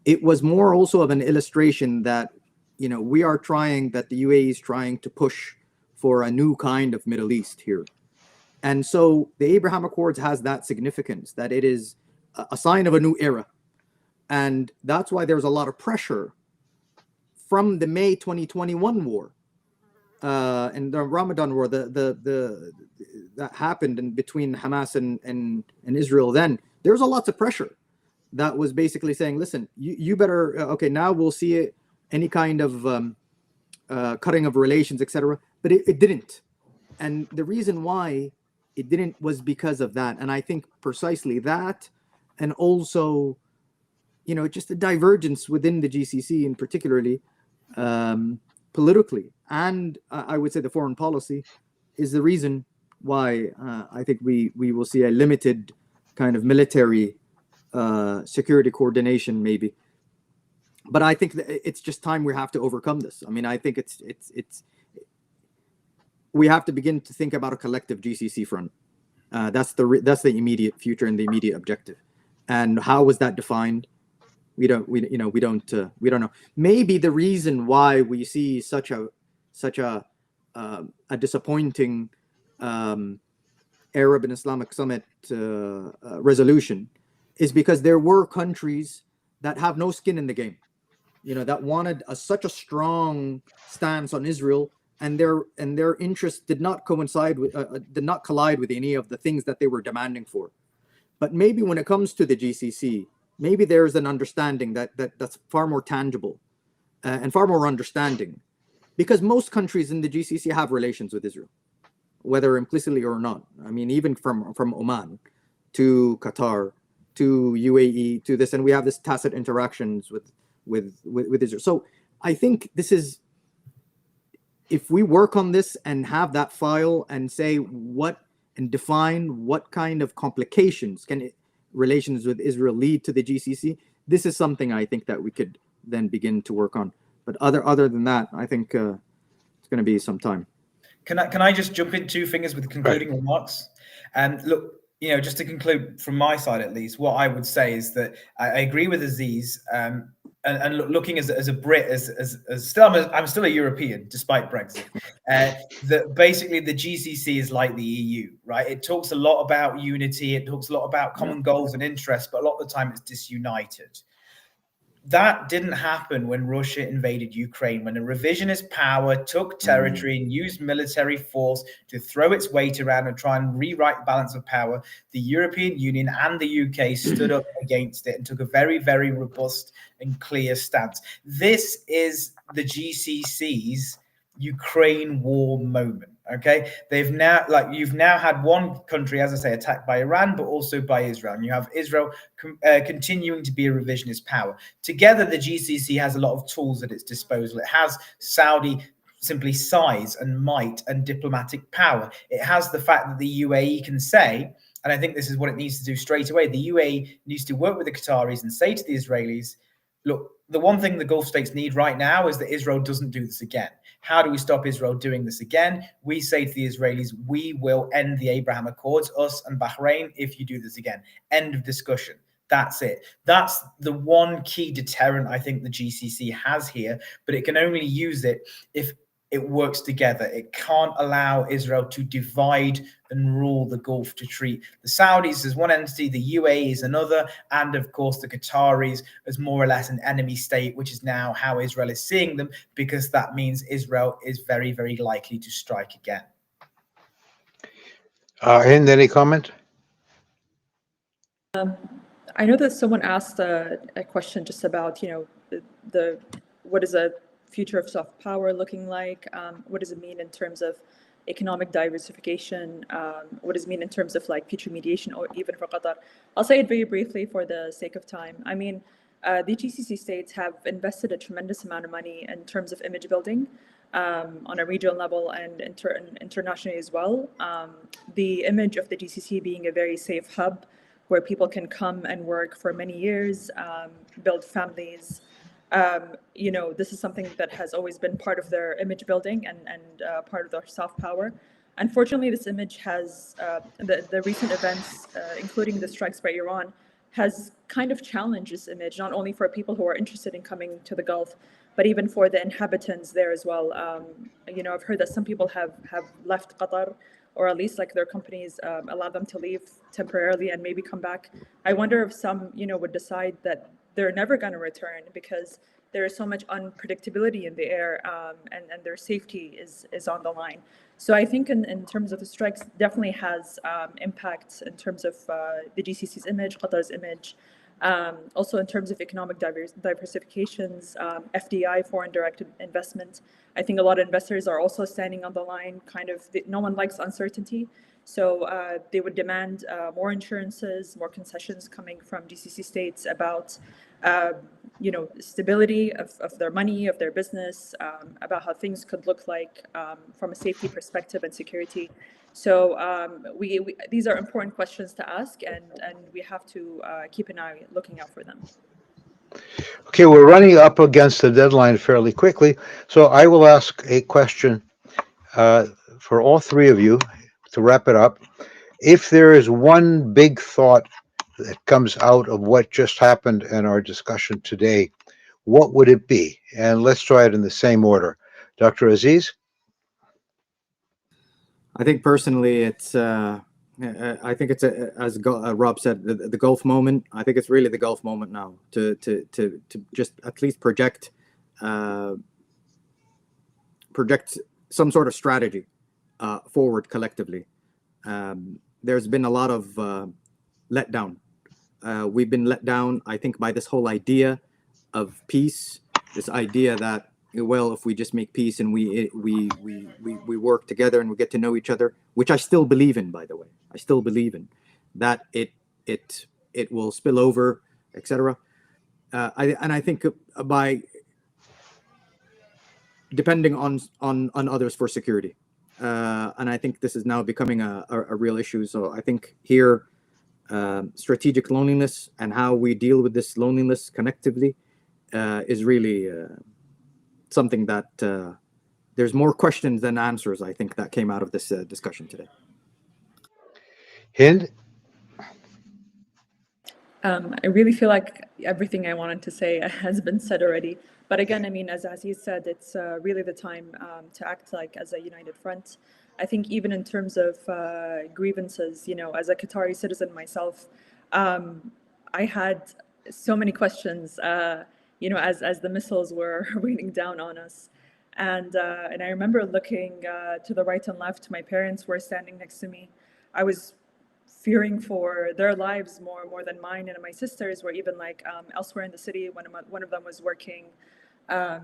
It was more also of an illustration that we are trying, that the UAE is trying to push for a new kind of Middle East here. And so the Abraham Accords has that significance, that it is a sign of a new era. And that's why there's a lot of pressure from the May 2021 war and the Ramadan war, that happened in between Hamas and Israel. Then there's a lot of pressure that was basically saying, listen, you better, okay, now we'll see any kind of cutting of relations, etc. But it didn't. And the reason why it didn't was because of that. And I think precisely that, and also, just the divergence within the GCC, and particularly politically, and I would say the foreign policy, is the reason why I think we will see a limited kind of military security coordination, maybe. but I think that it's just time we have to overcome this. I mean, I think it's we have to begin to think about a collective GCC front. That's the immediate future and the immediate objective. And how was that defined? We don't know. Maybe the reason why we see such a disappointing Arab and Islamic Summit resolution is because there were countries that have no skin in the game, that wanted such a strong stance on Israel, and their interests did not collide with any of the things that they were demanding for. But maybe when it comes to the GCC, maybe there's an understanding that's far more tangible and far more understanding, because most countries in the GCC have relations with Israel, whether implicitly or not. I mean, even from Oman to Qatar to UAE to this, and we have this tacit interactions with Israel. So I think this is, if we work on this and have that file and say and define what kind of complications can relations with Israel lead to the GCC, this is something I think that we could then begin to work on. But other than that, I think it's going to be some time. Can I just jump in two fingers with concluding remarks? And look, just to conclude from my side at least, what I would say is that I agree with Aziz. And looking as a Brit, I'm still a European despite Brexit. That basically the GCC is like the EU, right? It talks a lot about unity, it talks a lot about common goals and interests, but a lot of the time it's disunited. That didn't happen when Russia invaded Ukraine, when a revisionist power took territory and used military force to throw its weight around and try and rewrite the balance of power. The European Union and the UK stood up against it and took a very, very robust and clear stance. This is the GCC's Ukraine war moment. Okay, you've now had one country, as I say, attacked by Iran, but also by Israel, and you have Israel continuing to be a revisionist power. Together, the GCC has a lot of tools at its disposal. It has Saudi simply size and might and diplomatic power. It has the fact that the UAE can say, and I think this is what it needs to do straight away, the UAE needs to work with the Qataris and say to the Israelis, look, the one thing the Gulf states need right now is that Israel doesn't do this again. How do we stop Israel doing this again? We say to the Israelis, we will end the Abraham Accords, us and Bahrain, if you do this again. End of discussion. That's it. That's the one key deterrent I think the GCC has here, but it can only use it if it works together. It can't allow Israel to divide and rule the Gulf, to treat the Saudis as one entity, the UAE is another, and of course the Qataris as more or less an enemy state, which is now how Israel is seeing them, because that means Israel is very, very likely to strike again. Hind, any comment? I know that someone asked a question just about, the what is a future of soft power looking like? What does it mean in terms of economic diversification? What does it mean in terms of like future mediation, or even for Qatar? I'll say it very briefly for the sake of time. I mean, the GCC states have invested a tremendous amount of money in terms of image building on a regional level and internationally as well. The image of the GCC being a very safe hub where people can come and work for many years, build families. This is something that has always been part of their image building and part of their soft power. Unfortunately, this image has, the recent events, including the strikes by Iran, has kind of challenged this image, not only for people who are interested in coming to the Gulf, but even for the inhabitants there as well. I've heard that some people have left Qatar, or at least like their companies allow them to leave temporarily and maybe come back. I wonder if some, would decide that they're never going to return because there is so much unpredictability in the air, and their safety is on the line. So I think in terms of the strikes, definitely has impacts in terms of the GCC's image, Qatar's image, also in terms of economic diversifications, FDI, foreign direct investment. I think a lot of investors are also standing on the line, no one likes uncertainty. So they would demand more insurances, more concessions coming from GCC states about, stability of their money, of their business, about how things could look like from a safety perspective and security. So these are important questions to ask, and we have to keep an eye looking out for them. Okay, we're running up against the deadline fairly quickly, so I will ask a question for all three of you to wrap it up. If there is one big thought that comes out of what just happened in our discussion today, what would it be? And let's try it in the same order. Dr. Aziz? I think personally, it's. I think it's as Rob said, the Gulf moment. I think it's really the Gulf moment now to just at least project some sort of strategy forward collectively. There's been a lot of letdown. We've been let down, I think, by this whole idea of peace. This idea that, well, if we just make peace and we work together and we get to know each other, which I still believe in, by the way. I still believe in that it will spill over, etc. I think by depending on others for security, and I think this is now becoming a real issue. So I think here, strategic loneliness and how we deal with this loneliness connectively is really something that there's more questions than answers, I think, that came out of this discussion today. Hind? I really feel like everything I wanted to say has been said already. But again, I mean, as Aziz said, it's really the time to act like as a united front. I think even in terms of grievances, you know, as a Qatari citizen myself, I had so many questions, you know, as the missiles were raining down on us. And I remember looking to the right and left. My parents were standing next to me. I was fearing for their lives more than mine, and my sisters were even like elsewhere in the city. One of them was working at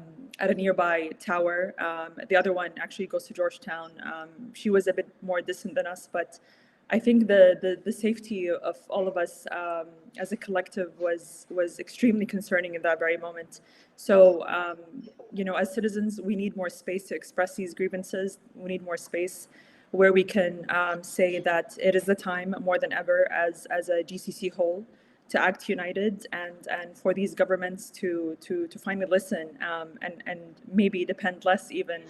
a nearby tower. The other one actually goes to Georgetown. She was a bit more distant than us, but I think the safety of all of us as a collective was extremely concerning in that very moment. So you know, as citizens, we need more space to express these grievances. We need more space where we can say that it is the time more than ever as a GCC whole to act united and for these governments to finally listen and maybe depend less even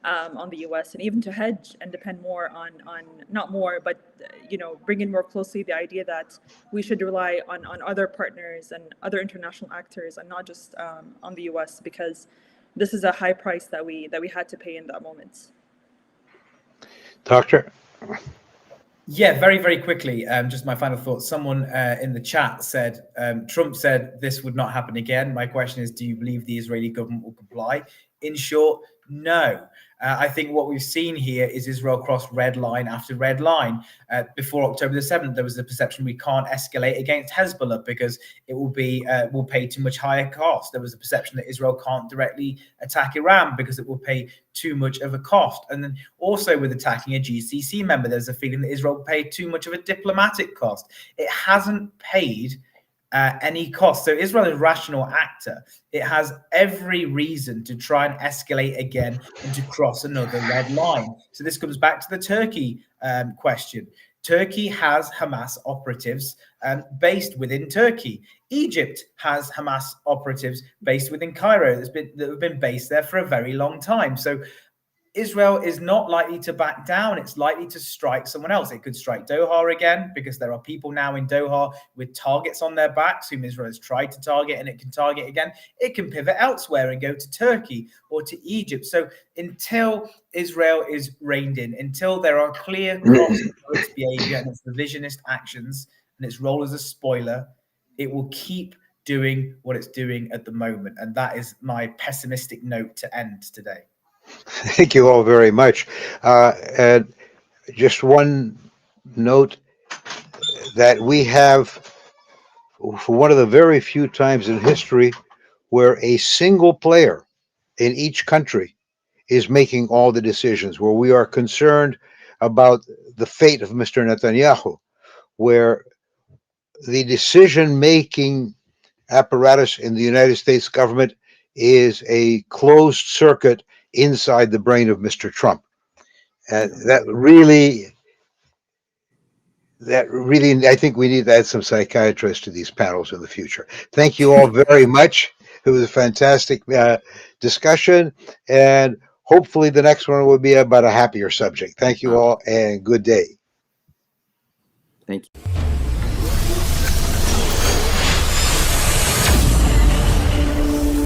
on the US, and even to hedge and depend more on not more, but you know, bring in more closely the idea that we should rely on other partners and other international actors and not just on the US, because this is a high price that we had to pay in that moment. Doctor? Yeah, very, very quickly, just my final thoughts. Someone in the chat said, Trump said this would not happen again. My question is, do you believe the Israeli government will comply? In short, no. I think what we've seen here is Israel cross red line after red line. Before October the 7th, there was the perception we can't escalate against Hezbollah because it will pay too much higher cost. There was a perception that Israel can't directly attack Iran because it will pay too much of a cost. And then also with attacking a GCC member, there's a feeling that Israel will pay too much of a diplomatic cost. It hasn't paid any cost. So Israel is a rational actor. It has every reason to try and escalate again and to cross another red line. So this comes back to the Turkey question. Turkey has Hamas operatives based within Turkey. Egypt has Hamas operatives based within Cairo that have been based there for a very long time. So Israel is not likely to back down. It's likely to strike someone else. It could strike Doha again because there are people now in Doha with targets on their backs whom Israel has tried to target, and it can target again. It can pivot elsewhere and go to Turkey or to Egypt. So until Israel is reined in, until there are clear costs for its behavior and its revisionist actions and its role as a spoiler, it will keep doing what it's doing at the moment. And that is my pessimistic note to end today. Thank you all very much. And just one note that we have, for one of the very few times in history, where a single player in each country is making all the decisions, where we are concerned about the fate of Mr. Netanyahu, where the decision-making apparatus in the United States government is a closed circuit inside the brain of Mr. Trump. And that really that really, I think we need to add some psychiatrists to these panels in the future. Thank you all very much. It was a fantastic discussion, and hopefully the next one will be about a happier subject. Thank you all, and good day. Thank you.